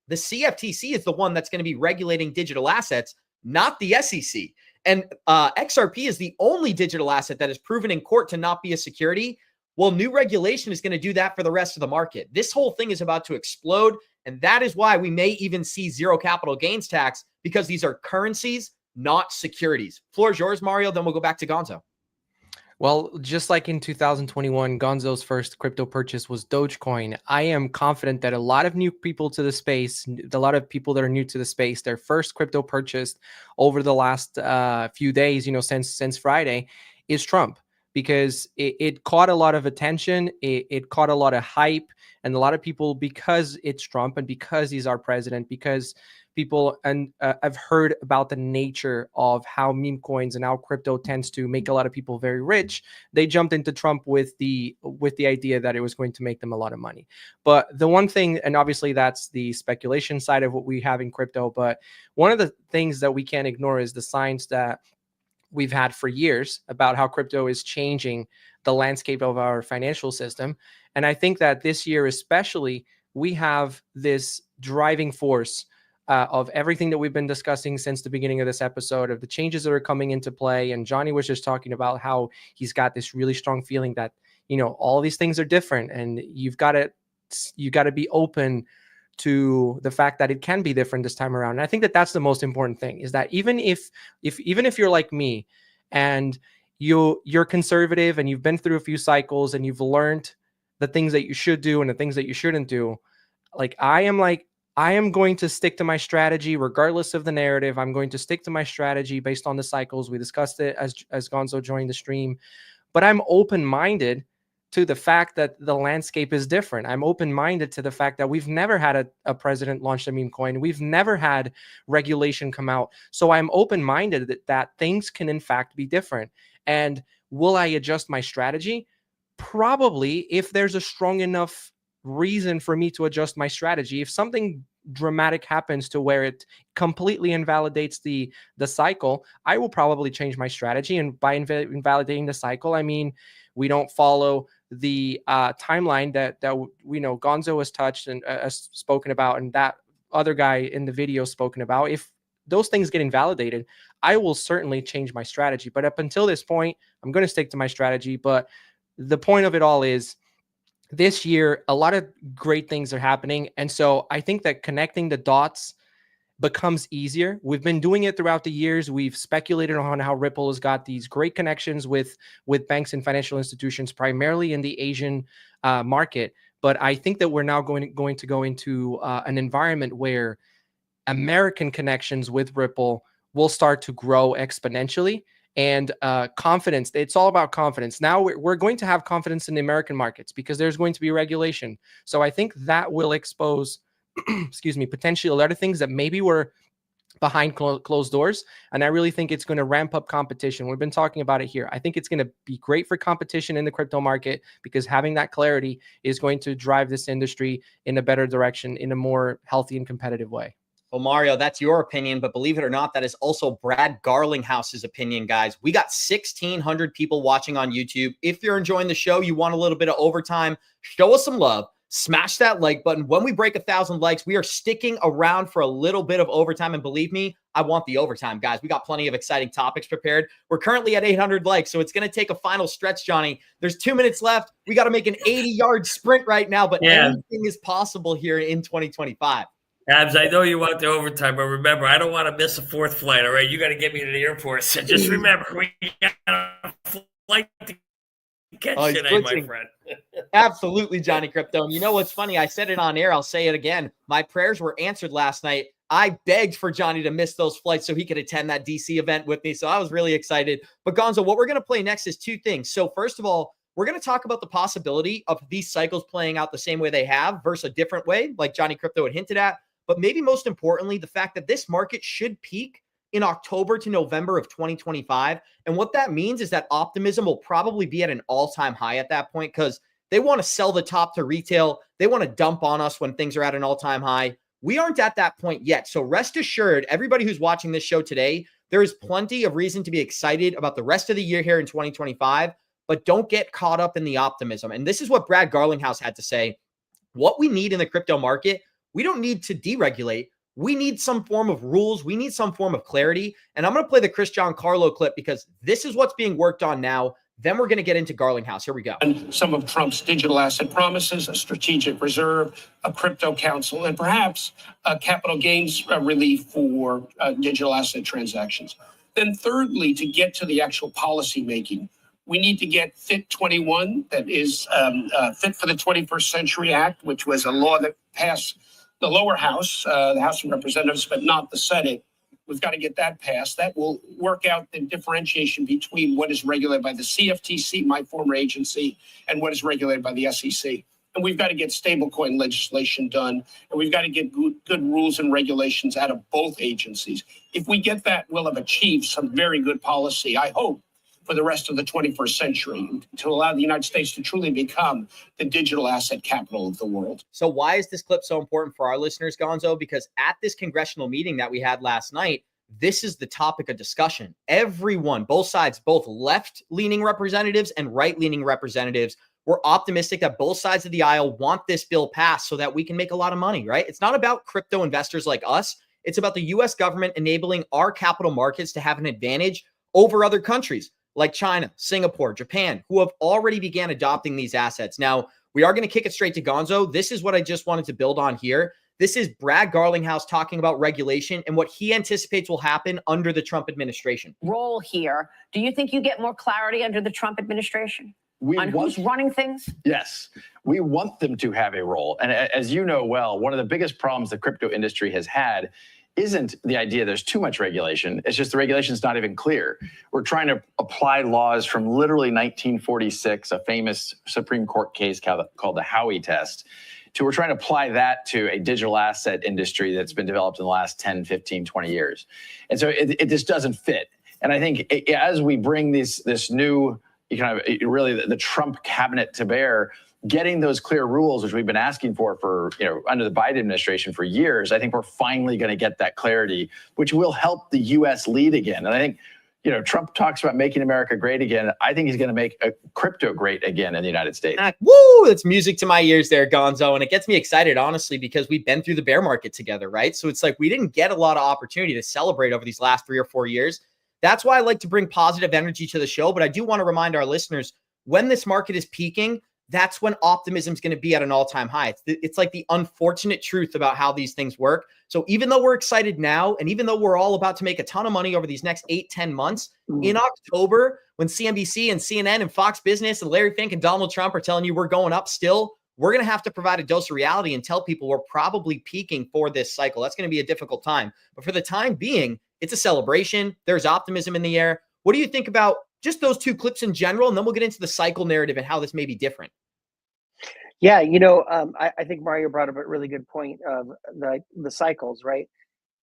The CFTC is the one that's going to be regulating digital assets, not the SEC. And XRP is the only digital asset that is proven in court to not be a security. Well, new regulation is going to do that for the rest of the market. This whole thing is about to explode. And that is why we may even see zero capital gains tax, because these are currencies, not securities. Floor is yours, Mario. Then we'll go back to Gonzo. Well, just like in 2021, Gonzo's first crypto purchase was Dogecoin. I am confident that a lot of new people to the space, a lot of people that are new to the space, their first crypto purchase over the last few days, since Friday, is Trump, because it caught a lot of attention. It caught a lot of hype, and a lot of people, because it's Trump and because he's our president, because people have heard about the nature of how meme coins and how crypto tends to make a lot of people very rich. They jumped into Trump with the idea that it was going to make them a lot of money. But the one thing, and obviously that's the speculation side of what we have in crypto, but one of the things that we can't ignore is the signs that we've had for years about how crypto is changing the landscape of our financial system. And I think that this year especially, we have this driving force of everything that we've been discussing since the beginning of this episode, of the changes that are coming into play. And Johnny was just talking about how he's got this really strong feeling that, all these things are different, and you got to be open to the fact that it can be different this time around. And I think that that's the most important thing, is that even if you're like me and you're conservative and you've been through a few cycles and you've learned the things that you should do and the things that you shouldn't do, I am going to stick to my strategy regardless of the narrative. I'm going to stick to my strategy based on the cycles. We discussed it as Gonzo joined the stream, but I'm open-minded to the fact that the landscape is different. I'm open-minded to the fact that we've never had a president launch a meme coin. We've never had regulation come out. So I'm open-minded that things can in fact be different. And will I adjust my strategy? Probably, if there's a strong enough reason for me to adjust my strategy. If something dramatic happens to where it completely invalidates the cycle, I will probably change my strategy. And by invalidating the cycle, I mean we don't follow the timeline that we know Gonzo has touched and spoken about, and that other guy in the video spoken about. If those things get invalidated, I will certainly change my strategy. But up until this point, I'm going to stick to my strategy. But the point of it all is, this year, a lot of great things are happening. And so I think that connecting the dots becomes easier. We've been doing it throughout the years. We've speculated on how Ripple has got these great connections with banks and financial institutions, primarily in the Asian market. But I think that we're now going to go into an environment where American connections with Ripple will start to grow exponentially. And confidence, it's all about confidence. Now we're going to have confidence in the American markets because there's going to be regulation. So I think that will expose, excuse me, potentially a lot of things that maybe were behind closed doors. And I really think it's going to ramp up competition. We've been talking about it here. I think it's going to be great for competition in the crypto market because having that clarity is going to drive this industry in a better direction, in a more healthy and competitive way. Well, Mario, that's your opinion, but believe it or not, that is also Brad Garlinghouse's opinion, guys. We got 1,600 people watching on YouTube. If you're enjoying the show, you want a little bit of overtime, show us some love, smash that like button. When we break 1,000 likes, we are sticking around for a little bit of overtime, and believe me, I want the overtime, guys. We got plenty of exciting topics prepared. We're currently at 800 likes, so it's going to take a final stretch, Johnny. There's 2 minutes left. We got to make an 80-yard sprint right now, but anything is possible here in 2025. Abs, I know you want the overtime, but remember, I don't want to miss a fourth flight, all right? You got to get me to the airport. So just remember, we got a flight to catch today, my friend. Absolutely, Johnny Krypto. And you know what's funny? I said it on air. I'll say it again. My prayers were answered last night. I begged for Johnny to miss those flights so he could attend that DC event with me. So I was really excited. But Gonzo, what we're going to play next is two things. So first of all, we're going to talk about the possibility of these cycles playing out the same way they have versus a different way, like Johnny Krypto had hinted at. But maybe most importantly, the fact that this market should peak in October to November of 2025. And what that means is that optimism will probably be at an all-time high at that point because they want to sell the top to retail. They want to dump on us when things are at an all-time high. We aren't at that point yet. So rest assured, everybody who's watching this show today, there is plenty of reason to be excited about the rest of the year here in 2025, but don't get caught up in the optimism. And this is what Brad Garlinghouse had to say. What we need in the crypto market, we don't need to deregulate. We need some form of rules. We need some form of clarity. And I'm going to play the Chris Giancarlo clip because this is what's being worked on now. Then we're going to get into Garlinghouse. Here we go. And some of Trump's digital asset promises, a strategic reserve, a crypto council, and perhaps a capital gains relief for digital asset transactions. Then thirdly, to get to the actual policy making, we need to get FIT 21, that is Fit for the 21st Century Act, which was a law that passed the lower house, the House of Representatives, but not the Senate. We've got to get that passed. That will work out the differentiation between what is regulated by the CFTC, my former agency, and what is regulated by the SEC. And we've got to get stablecoin legislation done, and we've got to get good rules and regulations out of both agencies. If we get that, we'll have achieved some very good policy, I hope, for the rest of the 21st century to allow the United States to truly become the digital asset capital of the world. So why is this clip so important for our listeners, Gonzo? Because at this congressional meeting that we had last night, this is the topic of discussion. Everyone, both sides, both left-leaning representatives and right-leaning representatives, were optimistic that both sides of the aisle want this bill passed so that we can make a lot of money, right? It's not about crypto investors like us. It's about the U.S. government enabling our capital markets to have an advantage over other countries like China, Singapore, Japan, who have already began adopting these assets. Now, we are going to kick it straight to Gonzo. This is what I just wanted to build on here. This is Brad Garlinghouse talking about regulation and what he anticipates will happen under the Trump administration. Role here. Do you think you get more clarity under the Trump administration on who's running things? Yes, we want them to have a role. And as you know well, one of the biggest problems the crypto industry has had isn't the idea there's too much regulation. It's just the regulation's not even clear. We're trying to apply laws from literally 1946, a famous Supreme Court case called the Howey test, we're trying to apply that to a digital asset industry that's been developed in the last 10, 15, 20 years. And so it just doesn't fit. And I think as we bring this new, really the Trump cabinet to bear, getting those clear rules, which we've been asking for under the Biden administration for years, I think we're finally going to get that clarity, which will help the U.S. lead again. And I think, Trump talks about making America great again. I think he's going to make crypto great again in the United States. Woo! That's music to my ears there, Gonzo. And it gets me excited, honestly, because we've been through the bear market together, right? So it's like we didn't get a lot of opportunity to celebrate over these last 3 or 4 years. That's why I like to bring positive energy to the show. But I do want to remind our listeners, when this market is peaking, that's when optimism is going to be at an all-time high. It's like the unfortunate truth about how these things work. So even though we're excited now, and even though we're all about to make a ton of money over these next 8-10 months, in October, when CNBC and CNN and Fox Business and Larry Fink and Donald Trump are telling you we're going up still, we're going to have to provide a dose of reality and tell people we're probably peaking for this cycle. That's going to be a difficult time. But for the time being, it's a celebration. There's optimism in the air. What do you think about just those 2 clips in general? And then we'll get into the cycle narrative and how this may be different. Yeah, I think Mario brought up a really good point of the cycles, right?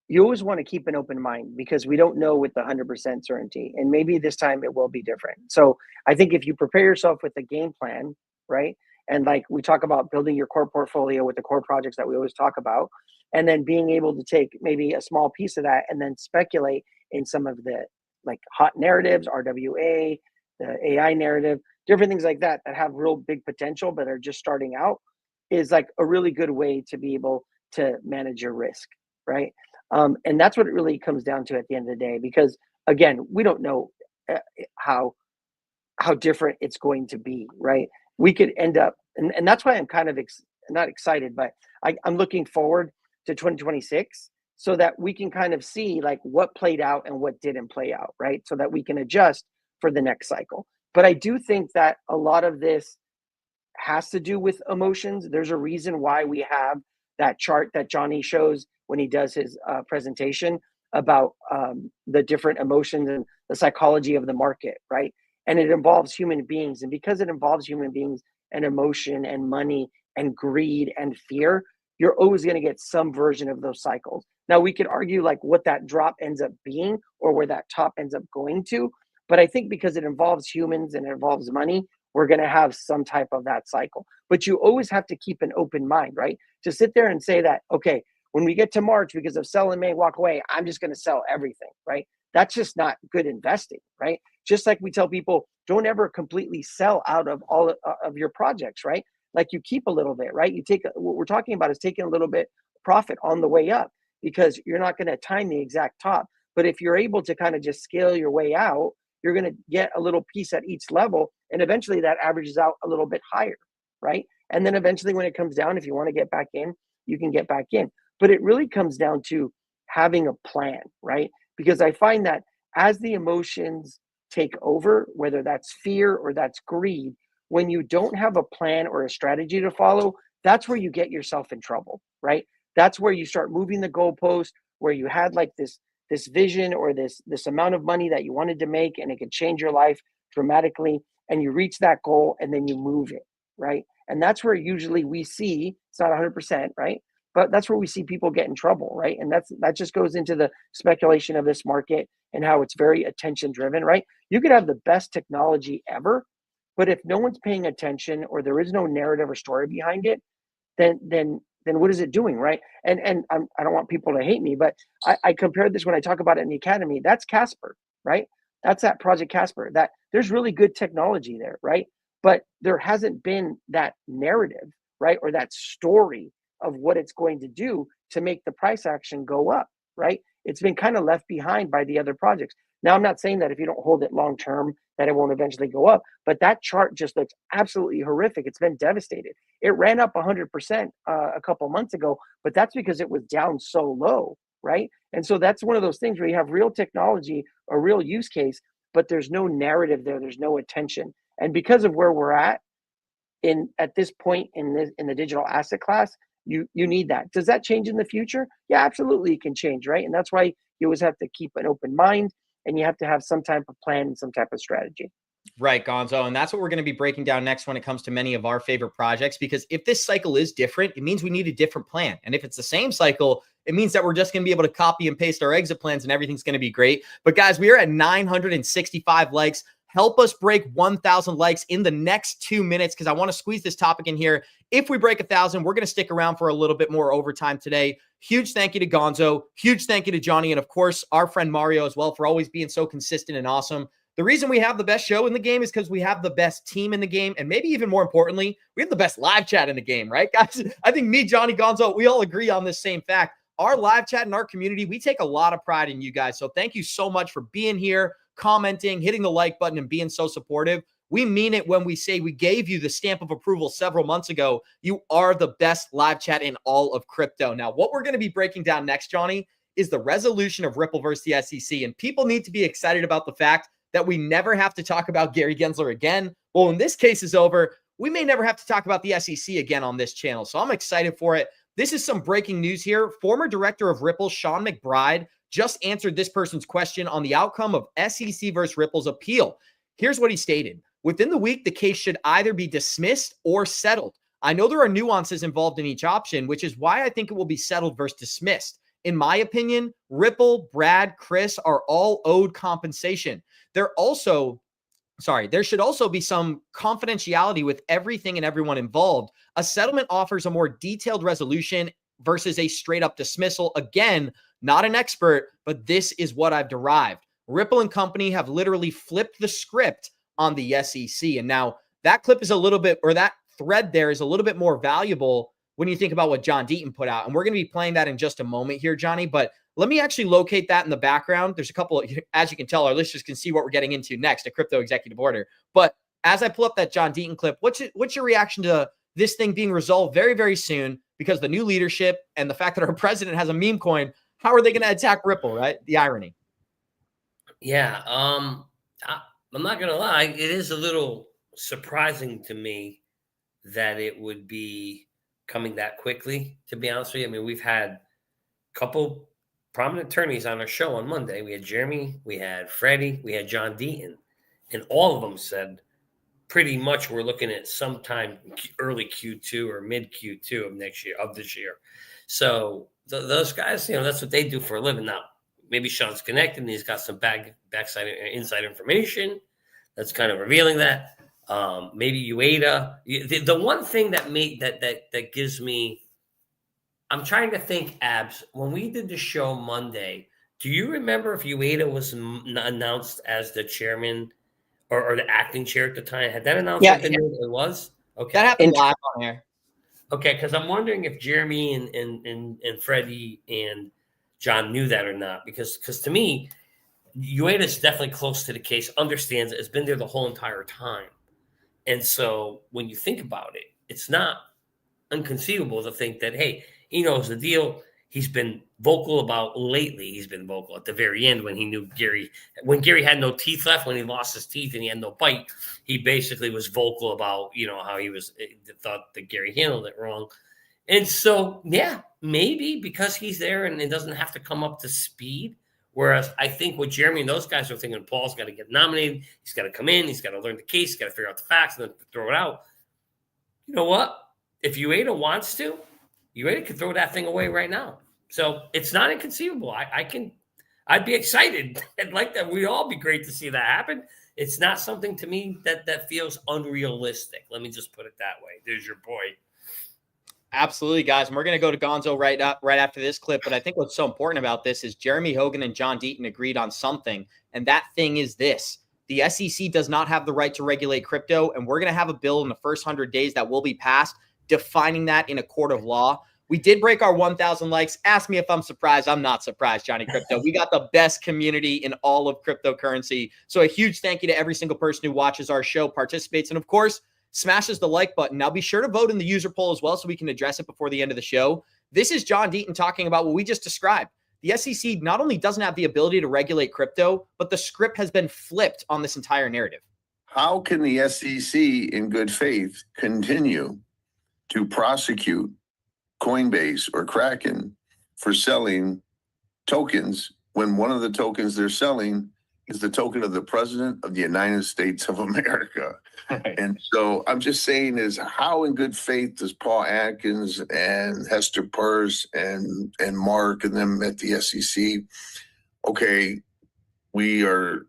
You always want to keep an open mind because we don't know with the 100% certainty. And maybe this time it will be different. So I think if you prepare yourself with a game plan, right? And like we talk about building your core portfolio with the core projects that we always talk about, and then being able to take maybe a small piece of that and then speculate in some of the like hot narratives, RWA, the AI narrative, different things like that have real big potential but are just starting out, is like a really good way to be able to manage your risk, right? And that's what it really comes down to at the end of the day, because again, we don't know how different it's going to be, right? We could end up, and that's why I'm kind of not excited, but I'm looking forward to 2026 so that we can kind of see like what played out and what didn't play out, right? So that we can adjust for the next cycle. But I do think that a lot of this has to do with emotions. There's a reason why we have that chart that Johnny shows when he does his presentation about the different emotions and the psychology of the market, right? And it involves human beings. And because it involves human beings and emotion and money and greed and fear, you're always going to get some version of those cycles. Now, we could argue like what that drop ends up being or where that top ends up going to. But I think because it involves humans and it involves money, we're going to have some type of that cycle. But you always have to keep an open mind, right? To sit there and say that, okay, when we get to March, because of sell in May, walk away, I'm just going to sell everything, right? That's just not good investing, right? Just like we tell people, don't ever completely sell out of all of your projects, right? Like you keep a little bit, right? You take, what we're talking about is taking a little bit profit on the way up because you're not going to time the exact top. But if you're able to kind of just scale your way out, you're going to get a little piece at each level. And eventually that averages out a little bit higher, right? And then eventually when it comes down, if you want to get back in, you can get back in. But it really comes down to having a plan, right? Because I find that as the emotions take over, whether that's fear or that's greed, when you don't have a plan or a strategy to follow, that's where you get yourself in trouble, right? That's where you start moving the goalpost, where you had like this vision or this amount of money that you wanted to make and it could change your life dramatically, and you reach that goal and then you move it, right? And that's where usually we see, it's not 100%, right? But that's where we see people get in trouble, right? And that just goes into the speculation of this market and how it's very attention driven, right? You could have the best technology ever, but if no one's paying attention or there is no narrative or story behind it, then what is it doing, right? And I don't want people to hate me, but I compared this when I talk about it in the academy. That's Casper, right? That's that Project Casper. That there's really good technology there, right? But there hasn't been that narrative, right, or that story of what it's going to do to make the price action go up, right? It's been kind of left behind by the other projects. Now, I'm not saying that if you don't hold it long term, that it won't eventually go up, but that chart just looks absolutely horrific. It's been devastated. It ran up 100% a couple months ago, but that's because it was down so low, right? And so that's one of those things where you have real technology, a real use case, but there's no narrative there. There's no attention. And because of where we're at this point in the digital asset class, you need that. Does that change in the future? Yeah, absolutely, it can change, right? And that's why you always have to keep an open mind, and you have to have some type of plan and some type of strategy. Right, Gonzo. And that's what we're going to be breaking down next when it comes to many of our favorite projects, because if this cycle is different, it means we need a different plan. And if it's the same cycle, it means that we're just going to be able to copy and paste our exit plans and everything's going to be great. But guys, we are at 965 likes. Help us break 1,000 likes in the next 2 minutes, because I want to squeeze this topic in here. If we break 1,000, we're going to stick around for a little bit more overtime today. Huge thank you to Gonzo. Huge thank you to Johnny. And of course, our friend Mario as well for always being so consistent and awesome. The reason we have the best show in the game is because we have the best team in the game. And maybe even more importantly, we have the best live chat in the game, right, guys? I think me, Johnny, Gonzo, we all agree on this same fact. Our live chat and our community, we take a lot of pride in you guys. So thank you so much for being here, commenting, hitting the like button, and being so supportive. We mean it when we say we gave you the stamp of approval several months ago. You are the best live chat in all of crypto. Now, what we're going to be breaking down next, Johnny, is the resolution of Ripple versus the SEC. And people need to be excited about the fact that we never have to talk about Gary Gensler again. Well, when this case is over, we may never have to talk about the SEC again on this channel. So I'm excited for it. This is some breaking news here. Former director of Ripple, Sean McBride, just answered this person's question on the outcome of SEC versus Ripple's appeal. Here's what he stated. Within the week, the case should either be dismissed or settled. I know there are nuances involved in each option, which is why I think it will be settled versus dismissed. In my opinion, Ripple, Brad, Chris are all owed compensation. There should also be some confidentiality with everything and everyone involved. A settlement offers a more detailed resolution versus a straight up dismissal. Again, not an expert, but this is what I've derived. Ripple and company have literally flipped the script on the SEC. And now that clip is a little bit, or that thread there is a little bit more valuable when you think about what John Deaton put out. And we're going to be playing that in just a moment here, Johnny, but let me actually locate that in the background. There's a couple, as you can tell, our listeners can see what we're getting into next, a crypto executive order. But as I pull up that John Deaton clip, what's your reaction to this thing being resolved very, very soon? Because the new leadership and the fact that our president has a meme coin, how are they going to attack Ripple, right? The irony. Yeah, I'm not going to lie. It is a little surprising to me that it would be coming that quickly, to be honest with you. I mean, we've had a couple prominent attorneys on our show on Monday. We had Jeremy, we had Freddie, we had John Deaton, and all of them said pretty much we're looking at sometime early Q2 or mid Q2 of this year. So those guys, that's what they do for a living. Now, maybe Sean's connected and he's got some inside information that's kind of revealing that. Maybe Ueda. The one thing that gives me, I'm trying to think, Abs, when we did the show Monday, do you remember if Ueda was announced as the chairman or the acting chair at the time? Had that announcement been made? It was? Okay. That happened live on air. Okay, because I'm wondering if Jeremy and Freddie and John knew that or not. Because to me, Ueda's definitely close to the case, understands it, has been there the whole entire time. And so when you think about it, it's not inconceivable to think that, hey, he knows the deal. He's been vocal about lately. He's been vocal at the very end when he knew when Gary had no teeth left, when he lost his teeth and he had no bite, he basically was vocal about, how he thought that Gary handled it wrong. And so, yeah, maybe because he's there and it doesn't have to come up to speed. Whereas I think what Jeremy and those guys are thinking, Paul's got to get nominated. He's got to come in. He's got to learn the case. He's got to figure out the facts and then throw it out. You know what? If Ueda wants to, Ueda could throw that thing away right now. So it's not inconceivable. I'd be excited. I'd like that. We'd all be great to see that happen. It's not something to me that feels unrealistic. Let me just put it that way. There's your boy. Absolutely, guys. And we're going to go to Gonzo right after this clip. But I think what's so important about this is Jeremy Hogan and John Deaton agreed on something. And that thing is this. The SEC does not have the right to regulate crypto. And we're going to have a bill in the first 100 days that will be passed defining that in a court of law. We did break our 1,000 likes. Ask me if I'm surprised. I'm not surprised, Johnny Krypto. We got the best community in all of cryptocurrency. So a huge thank you to every single person who watches our show, participates, and of course, smashes the like button. Now be sure to vote in the user poll as well so we can address it before the end of the show. This is John Deaton talking about what we just described. The SEC not only doesn't have the ability to regulate crypto, but the script has been flipped on this entire narrative. How can the SEC in good faith continue to prosecute Coinbase or Kraken for selling tokens when one of the tokens they're selling is the token of the President of the United States of America. Right. And so I'm just saying is how in good faith does Paul Atkins and Hester Peirce and Mark and them at the SEC, okay, we are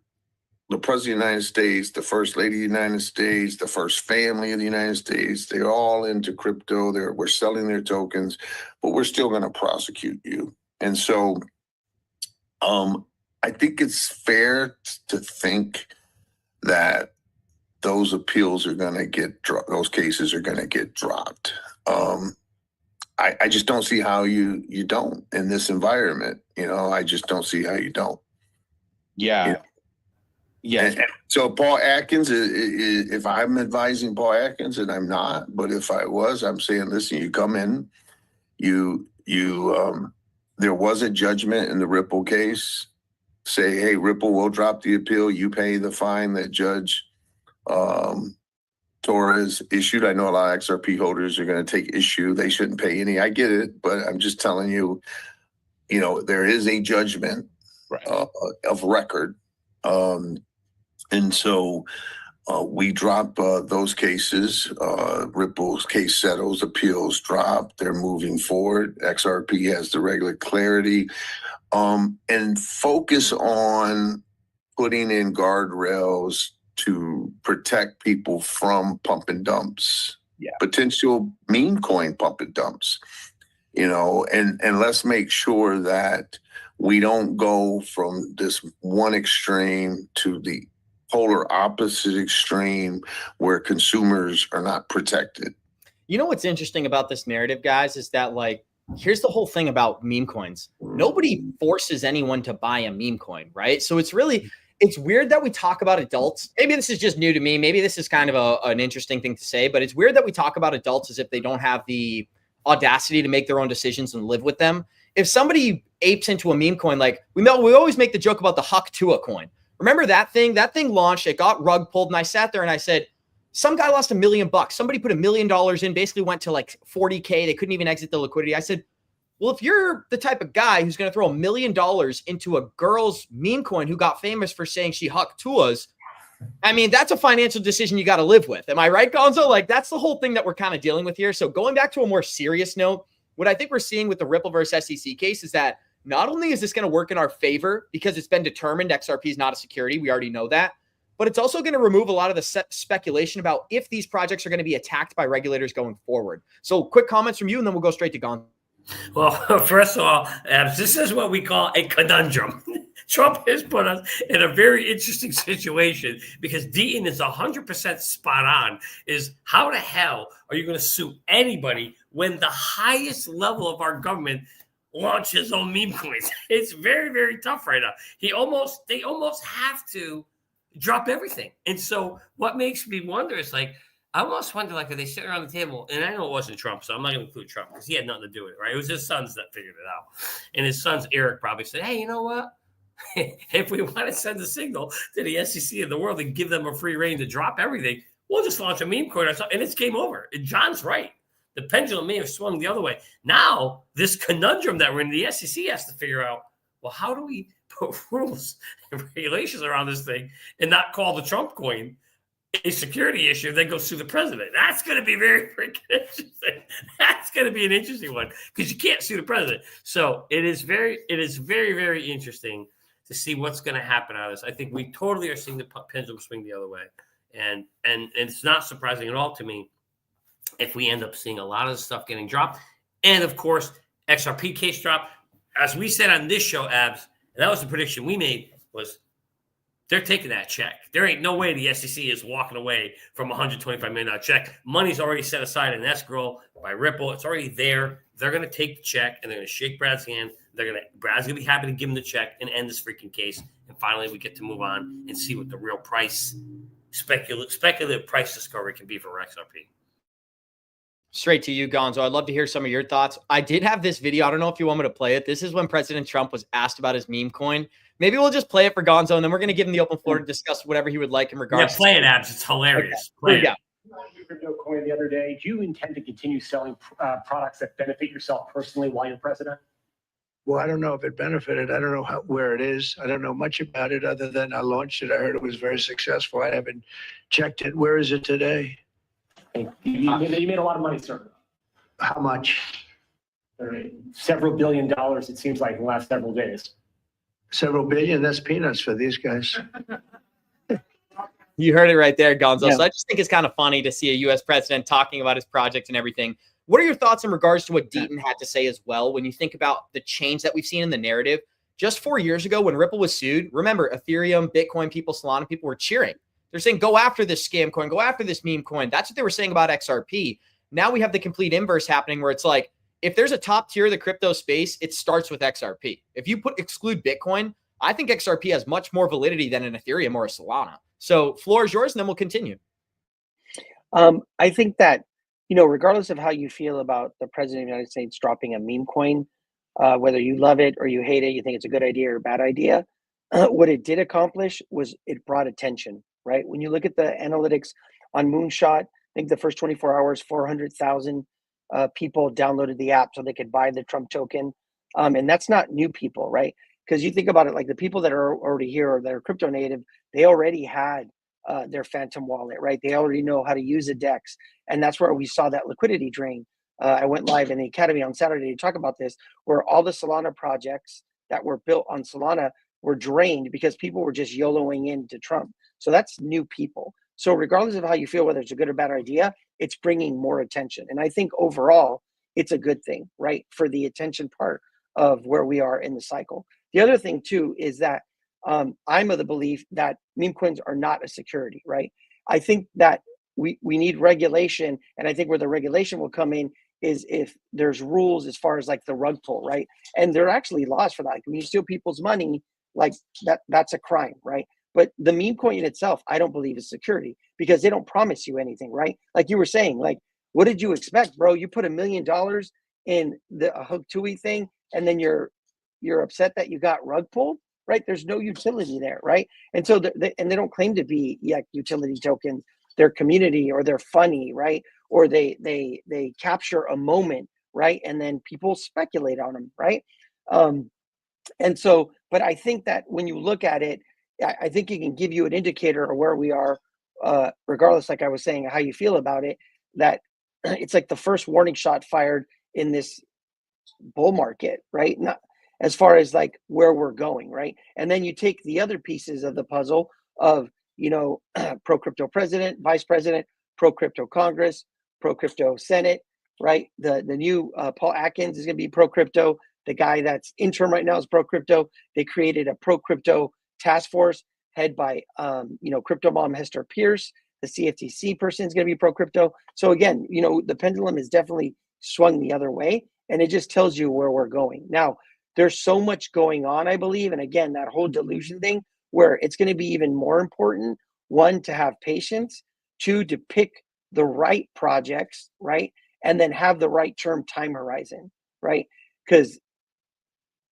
the President of the United States, the First Lady of the United States, the First Family of the United States, they're all into crypto. We're selling their tokens, but we're still going to prosecute you. And so I think it's fair to think that those appeals are going to get those cases are going to get dropped. I just don't see how you don't in this environment. I just don't see how you don't. Yeah. Yeah. And so Paul Atkins, if I'm advising Paul Atkins, and I'm not, but if I was, I'm saying, listen, you come in, there was a judgment in the Ripple case. Say, hey, Ripple will drop the appeal. You pay the fine that Judge Torres issued. I know a lot of XRP holders are going to take issue. They shouldn't pay any. I get it, but I'm just telling you, there is a judgment of record. And so we drop those cases. Ripple's case settles, appeals drop. They're moving forward. XRP has the regular clarity. And focus on putting in guardrails to protect people from pump and dumps, potential meme coin pump and dumps, and let's make sure that we don't go from this one extreme to the polar opposite extreme where consumers are not protected. What's interesting about this narrative, guys, is that here's the whole thing about meme coins. Nobody forces anyone to buy a meme coin, right? So it's weird that we talk about adults. Maybe this is just new to me. Maybe this is kind of an interesting thing to say, but it's weird that we talk about adults as if they don't have the audacity to make their own decisions and live with them. If somebody apes into a meme coin, we always make the joke about the Huck Tua coin. Remember that thing? That thing launched, it got rug pulled, and I sat there and I said, some guy lost $1 million. Somebody put $1 million in, basically went to 40K. They couldn't even exit the liquidity. I said, well, if you're the type of guy who's going to throw $1 million into a girl's meme coin who got famous for saying she hucked tuas, that's a financial decision you got to live with. Am I right, Gonzo? That's the whole thing that we're kind of dealing with here. So going back to a more serious note, what I think we're seeing with the Ripple versus SEC case is that not only is this going to work in our favor because it's been determined XRP is not a security. We already know that. But it's also going to remove a lot of the speculation about if these projects are going to be attacked by regulators going forward. So quick comments from you, and then we'll go straight to Gonzo. Well, first of all, this is what we call a conundrum. Trump has put us in a very interesting situation because Deaton is 100% spot on. Is how the hell are you going to sue anybody when the highest level of our government launch his own meme coins? It's very, very tough right now. They almost have to drop everything. And so what makes me wonder is I almost wonder if they sit around the table, and I know it wasn't Trump, so I'm not going to include Trump because he had nothing to do with it, right? It was his sons that figured it out. And his sons, Eric, probably said, hey, you know what? If we want to send a signal to the SEC in the world and give them a free rein to drop everything, we'll just launch a meme coin or something, and it's game over. And John's right. The pendulum may have swung the other way. Now, this conundrum that we're in, the SEC has to figure out, well, how do we put rules and regulations around this thing and not call the Trump coin a security issue, then go sue the president? That's going to be very freaking interesting. That's going to be an interesting one because you can't sue the president. So it is very, very interesting to see what's going to happen out of this. I think we totally are seeing the pendulum swing the other way. And it's not surprising at all to me if we end up seeing a lot of the stuff getting dropped. And of course, XRP case drop. As we said on this show, Abs, and that was the prediction we made, was they're taking that check. There ain't no way the SEC is walking away from a $125 million check. Money's already set aside in escrow by Ripple. It's already there. They're going to take the check, and they're going to shake Brad's hand. Brad's going to be happy to give him the check and end this freaking case. And finally, we get to move on and see what the real price, speculative price discovery can be for XRP. Straight to you, Gonzo. I'd love to hear some of your thoughts. I did have this video. I don't know if you want me to play it. This is when President Trump was asked about his meme coin. Maybe we'll just play it for Gonzo, and then we're going to give him the open floor to discuss whatever he would like in regards. Yeah, play it, Abs. It's hilarious. Okay. Play it. crypto coin the other day. Do you intend to continue selling products that benefit yourself personally while you're president? Well, I don't know if it benefited. I don't know where it is. I don't know much about it other than I launched it. I heard it was very successful. I haven't checked it. Where is it today? You made a lot of money, sir. How much? Several $billion, it seems like, in the last several days. Several billion? That's peanuts for these guys. You heard it right there, Gonzo. Yeah. So I just think it's kind of funny to see a U.S. president talking about his project and everything. What are your thoughts in regards to what Deaton had to say as well when you think about the change that we've seen in the narrative? Just 4 years ago when Ripple was sued, remember, Ethereum, Bitcoin people, Solana people were cheering. They're saying, go after this scam coin, go after this meme coin. That's what they were saying about XRP. Now we have the complete inverse happening where it's like, if there's a top tier of the crypto space, it starts with XRP. If you exclude Bitcoin, I think XRP has much more validity than an Ethereum or a Solana. So floor is yours, and then we'll continue. I think that, regardless of how you feel about the president of the United States dropping a meme coin, whether you love it or you hate it, you think it's a good idea or a bad idea, what it did accomplish was it brought attention, right? When you look at the analytics on Moonshot, I think the first 24 hours, 400,000 people downloaded the app so they could buy the Trump token. And that's not new people, right? Because you think about it, like the people that are already here or that are crypto native, they already had their Phantom wallet, right? They already know how to use a DEX. And that's where we saw that liquidity drain. I went live in the Academy on Saturday to talk about this, where all the Solana projects that were built on Solana were drained because people were just YOLOing into Trump. So that's new people. So regardless of how you feel, whether it's a good or bad idea, it's bringing more attention. And I think overall, it's a good thing, right? For the attention part of where we are in the cycle. The other thing too is that I'm of the belief that meme coins are not a security, right? I think that we need regulation, and I think where the regulation will come in is if there's rules as far as like the rug pull, right? And there are actually laws for that. Like when you steal people's money, like that's a crime, right? But the meme coin in itself, I don't believe is security because they don't promise you anything, right? Like you were saying, like, what did you expect, bro? You put $1 million in the Hook Tui thing, and then you're upset that you got rug pulled, right? There's no utility there, right? And so they don't claim to be utility tokens. They're community, or they're funny, right? Or they capture a moment, right? And then people speculate on them, right? And so, but I think that when you look at it, I think it can give you an indicator of where we are, regardless, like I was saying, how you feel about it, that it's like the first warning shot fired in this bull market, right? Not as far as like where we're going, right? And then you take the other pieces of the puzzle of, pro crypto president, vice president, pro crypto Congress, pro crypto Senate, right? The new Paul Atkins is going to be pro crypto. The guy that's interim right now is pro crypto. They created a pro crypto task force head by, crypto mom Hester Pierce. The CFTC person is going to be pro crypto. So again, the pendulum is definitely swung the other way, and it just tells you where we're going. Now, there's so much going on, I believe. And again, that whole delusion thing, where it's going to be even more important, one, to have patience, two, to pick the right projects, right? And then have the right term time horizon, right? Because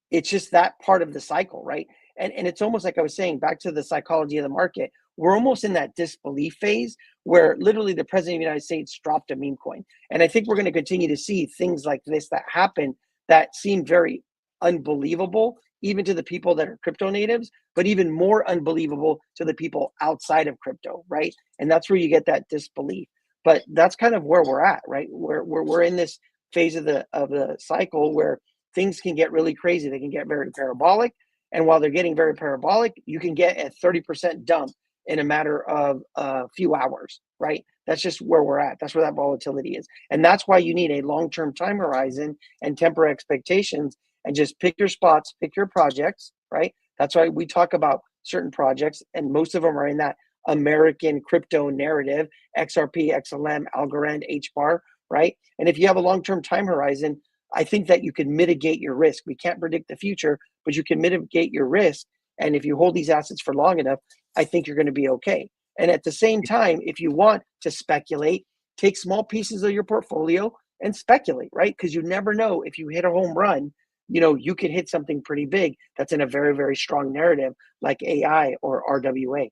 it's just that part of the cycle, right? And it's almost like I was saying, back to the psychology of the market, we're almost in that disbelief phase where literally the president of the United States dropped a meme coin. And I think we're going to continue to see things like this that happen that seem very unbelievable, even to the people that are crypto natives, but even more unbelievable to the people outside of crypto, right? And that's where you get that disbelief. But that's kind of where we're at, right? We're in this phase of the cycle where things can get really crazy. They can get very parabolic. And while they're getting very parabolic, you can get a 30% dump in a matter of a few hours, right? That's just where we're at. That's where that volatility is. And that's why you need a long-term time horizon and temper expectations and just pick your spots, pick your projects, right? That's why we talk about certain projects, and most of them are in that American crypto narrative, XRP, XLM, Algorand, HBAR, right? And if you have a long-term time horizon, I think that you can mitigate your risk. We can't predict the future, but you can mitigate your risk. And if you hold these assets for long enough, I think you're going to be okay. And at the same time, if you want to speculate, take small pieces of your portfolio and speculate, right? Because you never know, if you hit a home run, you could hit something pretty big that's in a very, very strong narrative like AI or RWA.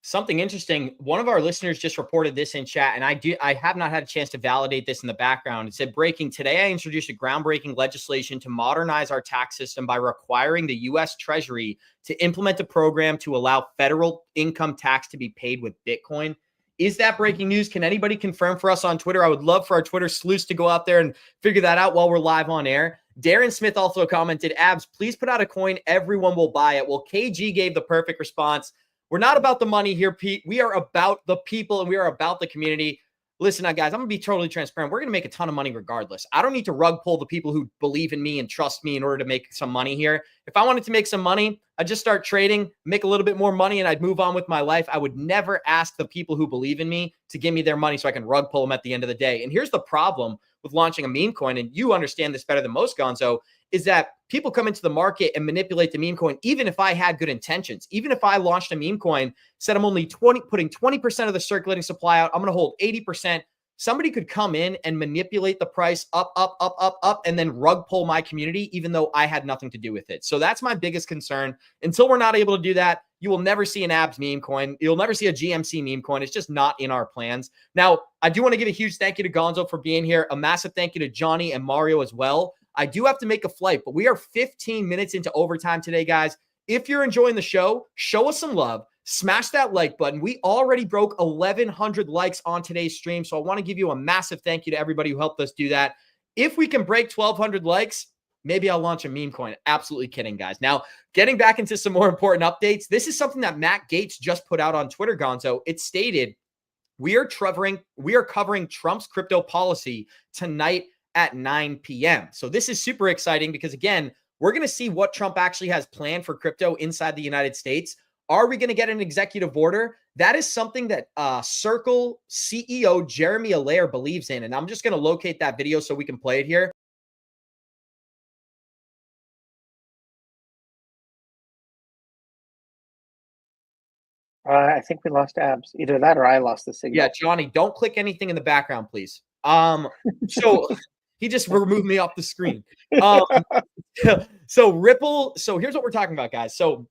Something interesting. One of our listeners just reported this in chat, and I have not had a chance to validate this in the background. It said, breaking today, I introduced a groundbreaking legislation to modernize our tax system by requiring the U.S. Treasury to implement a program to allow federal income tax to be paid with Bitcoin. Is that breaking news? Can anybody confirm for us on Twitter? I would love for our Twitter sleuths to go out there and figure that out while we're live on air. Darren Smith also commented, Abs, please put out a coin. Everyone will buy it. Well, KG gave the perfect response. We're not about the money here, Pete. We are about the people and we are about the community. Listen, guys, I'm going to be totally transparent. We're going to make a ton of money regardless. I don't need to rug pull the people who believe in me and trust me in order to make some money here. If I wanted to make some money, I'd just start trading, make a little bit more money, and I'd move on with my life. I would never ask the people who believe in me to give me their money so I can rug pull them at the end of the day. And here's the problem with launching a meme coin, and you understand this better than most, Gonzo, is that people come into the market and manipulate the meme coin, even if I had good intentions. Even if I launched a meme coin, said I'm only putting 20% of the circulating supply out, I'm going to hold 80%. Somebody could come in and manipulate the price up, and then rug pull my community, even though I had nothing to do with it. So that's my biggest concern. Until we're not able to do that, you will never see an Abs meme coin. You'll never see a GMC meme coin. It's just not in our plans. Now, I do want to give a huge thank you to Gonzo for being here. A massive thank you to Johnny and Mario as well. I do have to make a flight, but we are 15 minutes into overtime today, guys. If you're enjoying the show, show us some love. Smash that like button. We already broke 1,100 likes on today's stream, so I want to give you a massive thank you to everybody who helped us do that. If we can break 1,200 likes, maybe I'll launch a meme coin. Absolutely kidding, guys. Now, getting back into some more important updates, this is something that Matt Gaetz just put out on Twitter, Gonzo. It stated, we are covering Trump's crypto policy tonight at 9 p.m. So this is super exciting because, again, we're going to see what Trump actually has planned for crypto inside the United States. Are we going to get an executive order? That is something that Circle CEO Jeremy Allaire believes in. And I'm just going to locate that video so we can play it here. I think we lost Abs. Either that or I lost the signal. Yeah, Johnny, don't click anything in the background, please. So he just removed me off the screen. So Ripple. So here's what we're talking about, guys. So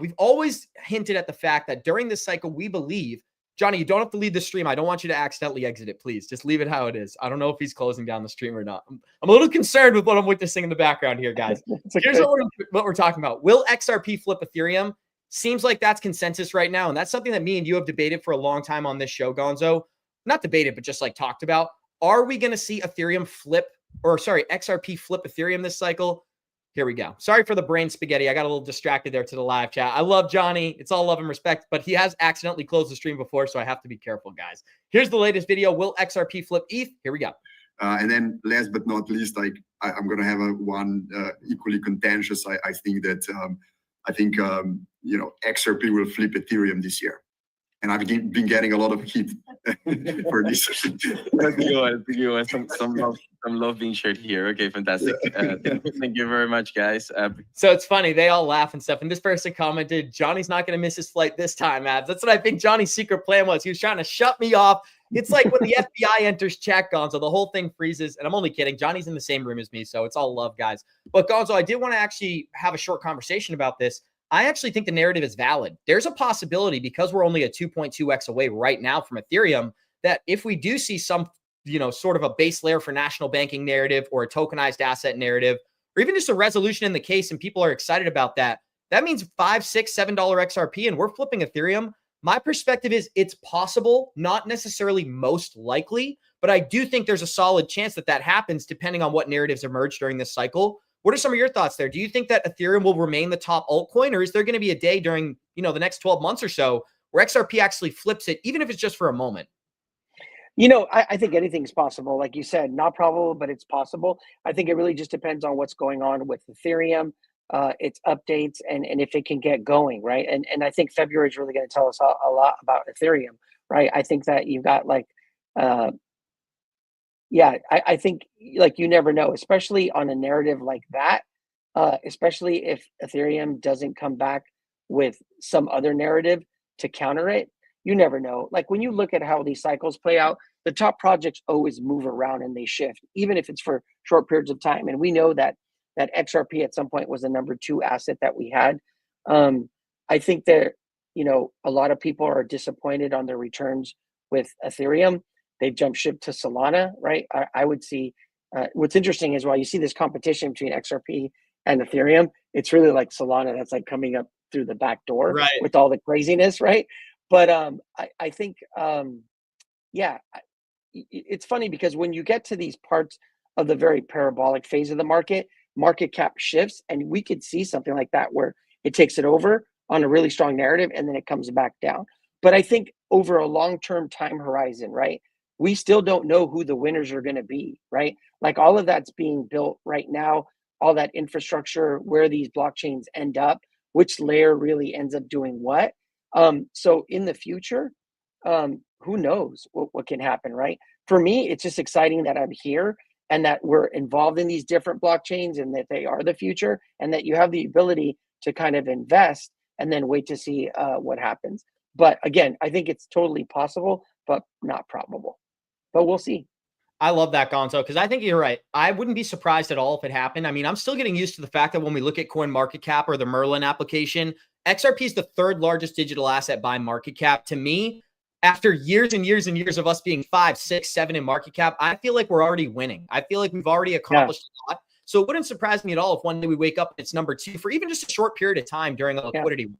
we've always hinted at the fact that during this cycle, we believe, Johnny, you don't have to leave the stream. I don't want you to accidentally exit it, please. Just leave it how it is. I don't know if he's closing down the stream or not. I'm a little concerned with what I'm witnessing in the background here, guys. Here's what we're talking about. Will XRP flip Ethereum? Seems like that's consensus right now. And that's something that me and you have debated for a long time on this show, Gonzo. Not debated, but just like talked about. Are we going to see XRP flip Ethereum this cycle? Here we go. Sorry for the brain spaghetti. I got a little distracted there to the live chat. I love Johnny. It's all love and respect, but he has accidentally closed the stream before, so I have to be careful, guys. Here's the latest video. Will XRP flip ETH? Here we go. And then last but not least, I'm going to have one equally contentious. I think that XRP will flip Ethereum this year. And I've been getting a lot of heat for this. Some love being shared here. Okay, fantastic. Thank you very much, guys. So it's funny. They all laugh and stuff. And this person commented, Johnny's not going to miss his flight this time, Abs. That's what I think Johnny's secret plan was. He was trying to shut me off. It's like when the FBI enters chat, Gonzo, the whole thing freezes. And I'm only kidding. Johnny's in the same room as me, so it's all love, guys. But Gonzo, I did want to actually have a short conversation about this. I actually think the narrative is valid. There's a possibility, because we're only a 2.2x away right now from Ethereum, that if we do see some, sort of a base layer for national banking narrative or a tokenized asset narrative, or even just a resolution in the case, and people are excited about that, that means $5, $6, $7 XRP, and we're flipping Ethereum. My perspective is it's possible, not necessarily most likely, but I do think there's a solid chance that that happens depending on what narratives emerge during this cycle. What are some of your thoughts there? Do you think that Ethereum will remain the top altcoin, or is there going to be a day during, the next 12 months or so where XRP actually flips it, even if it's just for a moment? I think anything's possible. Like you said, not probable, but it's possible. I think it really just depends on what's going on with Ethereum, its updates, and if it can get going, right? And I think February is really going to tell us a lot about Ethereum, right? I think that you've got I think you never know, especially on a narrative like that, especially if Ethereum doesn't come back with some other narrative to counter it. You never know. Like when you look at how these cycles play out, the top projects always move around and they shift, even if it's for short periods of time. And we know that XRP at some point was the number 2 asset that we had. I think that, you know, a lot of people are disappointed on their returns with Ethereum. They've jumped ship to Solana, right? I would see. What's interesting is while you see this competition between XRP and Ethereum, it's really like Solana that's like coming up through the back door with all the craziness, right? But I think, it's funny because when you get to these parts of the very parabolic phase of the market cap shifts, and we could see something like that where it takes it over on a really strong narrative and then it comes back down. But I think over a long-term time horizon, right, we still don't know who the winners are going to be, right? Like all of that's being built right now, all that infrastructure, where these blockchains end up, which layer really ends up doing what. So in the future, who knows what can happen, right? For me, it's just exciting that I'm here and that we're involved in these different blockchains and that they are the future and that you have the ability to kind of invest and then wait to see what happens. But again, I think it's totally possible, but not probable. But we'll see. I love that, Gonzo, because I think you're right. I wouldn't be surprised at all if it happened. I mean, I'm still getting used to the fact that when we look at CoinMarketCap or the Merlin application, XRP is the third largest digital asset by market cap. To me, after years and years and years of us being 5, 6, 7 in market cap, I feel like we're already winning. I feel like we've already accomplished a lot. So it wouldn't surprise me at all if one day we wake up and it's number 2 for even just a short period of time during a liquidity run.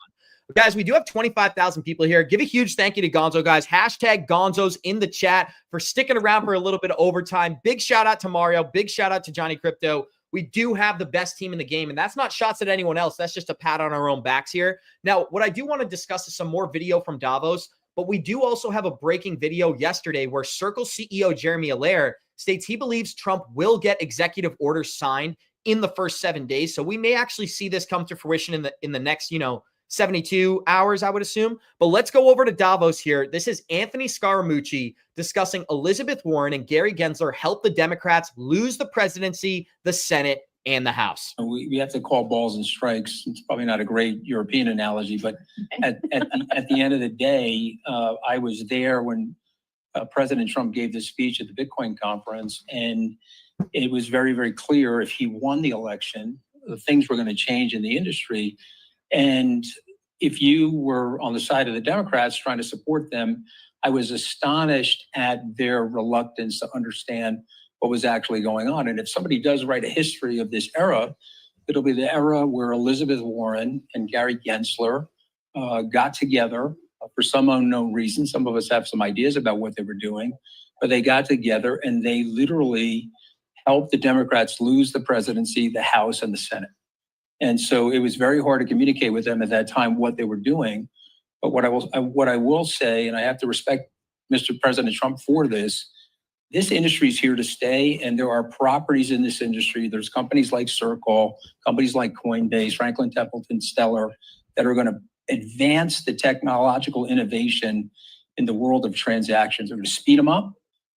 Guys, we do have 25,000 people here. Give a huge thank you to Gonzo, guys. Hashtag Gonzo's in the chat for sticking around for a little bit of overtime. Big shout out to Mario. Big shout out to Johnny Krypto. We do have the best team in the game, and that's not shots at anyone else. That's just a pat on our own backs here. Now, what I do want to discuss is some more video from Davos, but we do also have a breaking video yesterday where Circle CEO Jeremy Allaire states he believes Trump will get executive orders signed in the first 7 days. So we may actually see this come to fruition in the next, 72 hours, I would assume. But let's go over to Davos here. This is Anthony Scaramucci discussing Elizabeth Warren and Gary Gensler help the Democrats lose the presidency, the Senate, and the House. We have to call balls and strikes. It's probably not a great European analogy, but at the end of the day, I was there when President Trump gave this speech at the Bitcoin conference, and it was very, very clear if he won the election, things were going to change in the industry. And if you were on the side of the Democrats trying to support them, I was astonished at their reluctance to understand what was actually going on. And if somebody does write a history of this era, it'll be the era where Elizabeth Warren and Gary Gensler got together for some unknown reason. Some of us have some ideas about what they were doing, but they got together and they literally helped the Democrats lose the presidency, the House, and the Senate. And so it was very hard to communicate with them at that time what they were doing. But what I will say, and I have to respect Mr. President Trump for this industry is here to stay, and there are properties in this industry. There's companies like Circle, companies like Coinbase, Franklin Templeton, Stellar, that are going to advance the technological innovation in the world of transactions. They're going to speed them up,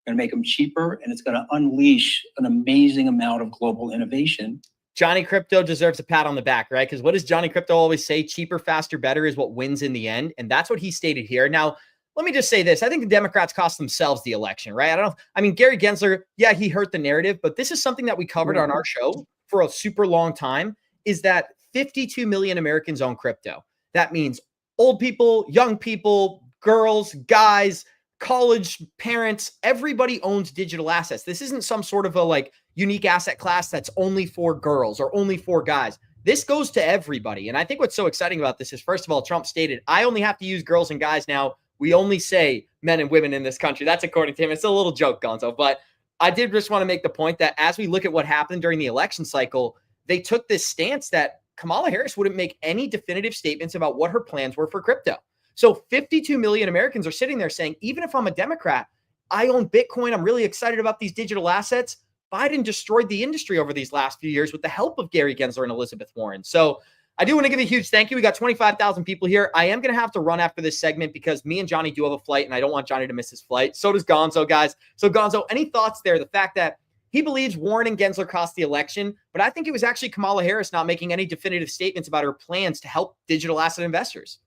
going to make them cheaper, and it's going to unleash an amazing amount of global innovation. Johnny Krypto deserves a pat on the back, right? Because what does Johnny Krypto always say? Cheaper, faster, better is what wins in the end. And that's what he stated here. Now, let me just say this. I think the Democrats cost themselves the election, right? Gary Gensler, yeah, he hurt the narrative, but this is something that we covered on our show for a super long time, is that 52 million Americans own crypto. That means old people, young people, girls, guys, college parents, everybody owns digital assets. This isn't some sort of a unique asset class that's only for girls or only for guys. This goes to everybody. And I think what's so exciting about this is, first of all, Trump stated, I only have to use girls and guys now. We only say men and women in this country. That's according to him. It's a little joke, Gonzo. But I did just want to make the point that as we look at what happened during the election cycle, they took this stance that Kamala Harris wouldn't make any definitive statements about what her plans were for crypto. So 52 million Americans are sitting there saying, even if I'm a Democrat, I own Bitcoin. I'm really excited about these digital assets. Biden destroyed the industry over these last few years with the help of Gary Gensler and Elizabeth Warren. So I do want to give a huge thank you. We got 25,000 people here. I am going to have to run after this segment because me and Johnny do have a flight and I don't want Johnny to miss his flight. So does Gonzo, guys. So Gonzo, any thoughts there? The fact that he believes Warren and Gensler cost the election, but I think it was actually Kamala Harris not making any definitive statements about her plans to help digital asset investors.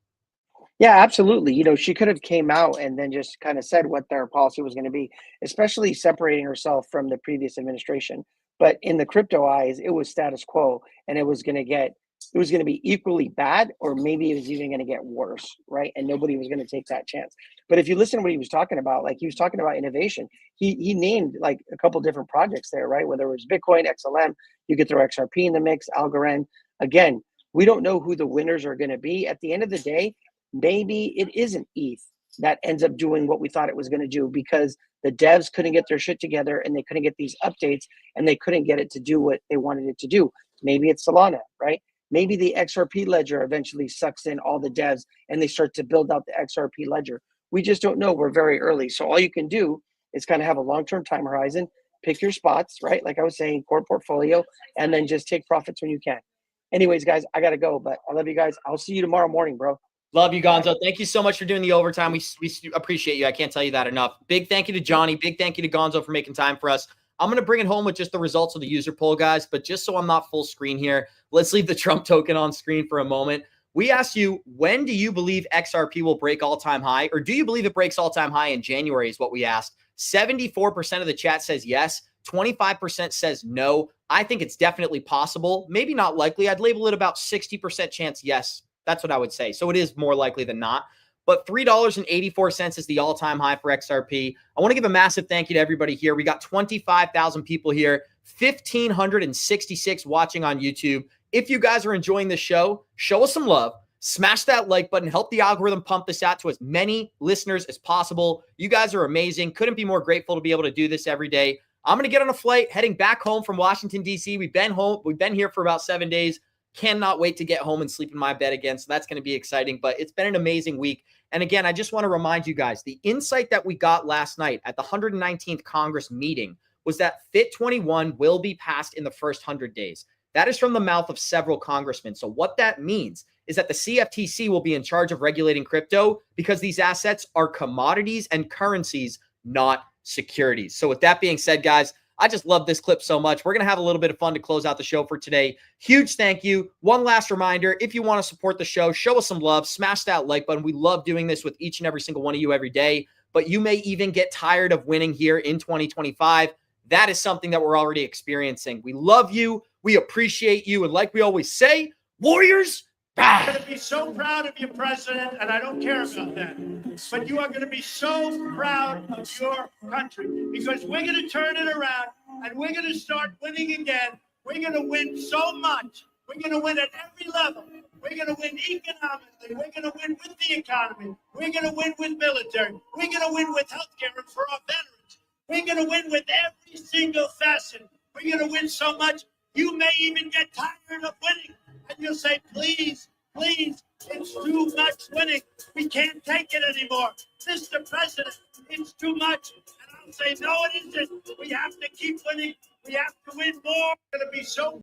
Yeah, absolutely. She could have came out and then just kind of said what their policy was going to be, especially separating herself from the previous administration. But in the crypto eyes, it was status quo, and it was going to get it was going to be equally bad, or maybe it was even going to get worse, right? And nobody was going to take that chance. But if you listen to what he was talking about, like he was talking about innovation, he named like a couple different projects there, right? Whether it was Bitcoin, XLM, you could throw XRP in the mix, Algorand. Again, we don't know who the winners are going to be. At the end of the day, maybe it isn't ETH that ends up doing what we thought it was going to do, because the devs couldn't get their shit together and they couldn't get these updates and they couldn't get it to do what they wanted it to do. Maybe it's Solana, right? Maybe the XRP ledger eventually sucks in all the devs and they start to build out the XRP ledger. We just don't know. We're very early. So all you can do is kind of have a long-term time horizon, pick your spots, right? Like I was saying, core portfolio, and then just take profits when you can. Anyways, guys, I got to go, but I love you guys. I'll see you tomorrow morning, bro. Love you, Gonzo. Thank you so much for doing the overtime. We appreciate you. I can't tell you that enough. Big thank you to Johnny. Big thank you to Gonzo for making time for us. I'm going to bring it home with just the results of the user poll, guys. But just so I'm not full screen here, let's leave the Trump token on screen for a moment. We asked you, when do you believe XRP will break all-time high? Or do you believe it breaks all-time high in January is what we asked. 74% of the chat says yes. 25% says no. I think it's definitely possible. Maybe not likely. I'd label it about 60% chance yes. That's what I would say. So it is more likely than not. But $3.84 is the all-time high for XRP. I want to give a massive thank you to everybody here. We got 25,000 people here, 1,566 watching on YouTube. If you guys are enjoying the show, show us some love. Smash that like button. Help the algorithm pump this out to as many listeners as possible. You guys are amazing. Couldn't be more grateful to be able to do this every day. I'm going to get on a flight heading back home from Washington, D.C. We've been here for about 7 days. Cannot wait to get home and sleep in my bed again. So that's going to be exciting. But it's been an amazing week. And again, I just want to remind you guys, the insight that we got last night at the 119th Congress meeting was that FIT 21 will be passed in the first 100 days. That is from the mouth of several congressmen. So what that means is that the CFTC will be in charge of regulating crypto, because these assets are commodities and currencies, not securities. So with that being said, guys, I just love this clip so much. We're going to have a little bit of fun to close out the show for today. Huge thank you. One last reminder, if you want to support the show, show us some love, smash that like button. We love doing this with each and every single one of you every day, but you may even get tired of winning here in 2025. That is something that we're already experiencing. We love you. We appreciate you. And like we always say, Warriors, I'm going to be so proud of your president, and I don't care about that. But you are going to be so proud of your country, because we're going to turn it around and we're going to start winning again. We're going to win so much. We're going to win at every level. We're going to win economically. We're going to win with the economy. We're going to win with military. We're going to win with healthcare and for our veterans. We're going to win with every single facet. We're going to win so much, you may even get tired of winning. And you'll say, please, please, it's too much winning. We can't take it anymore. Mr. President, it's too much. And I'll say, no, it isn't. We have to keep winning. We have to win more. It's going to be so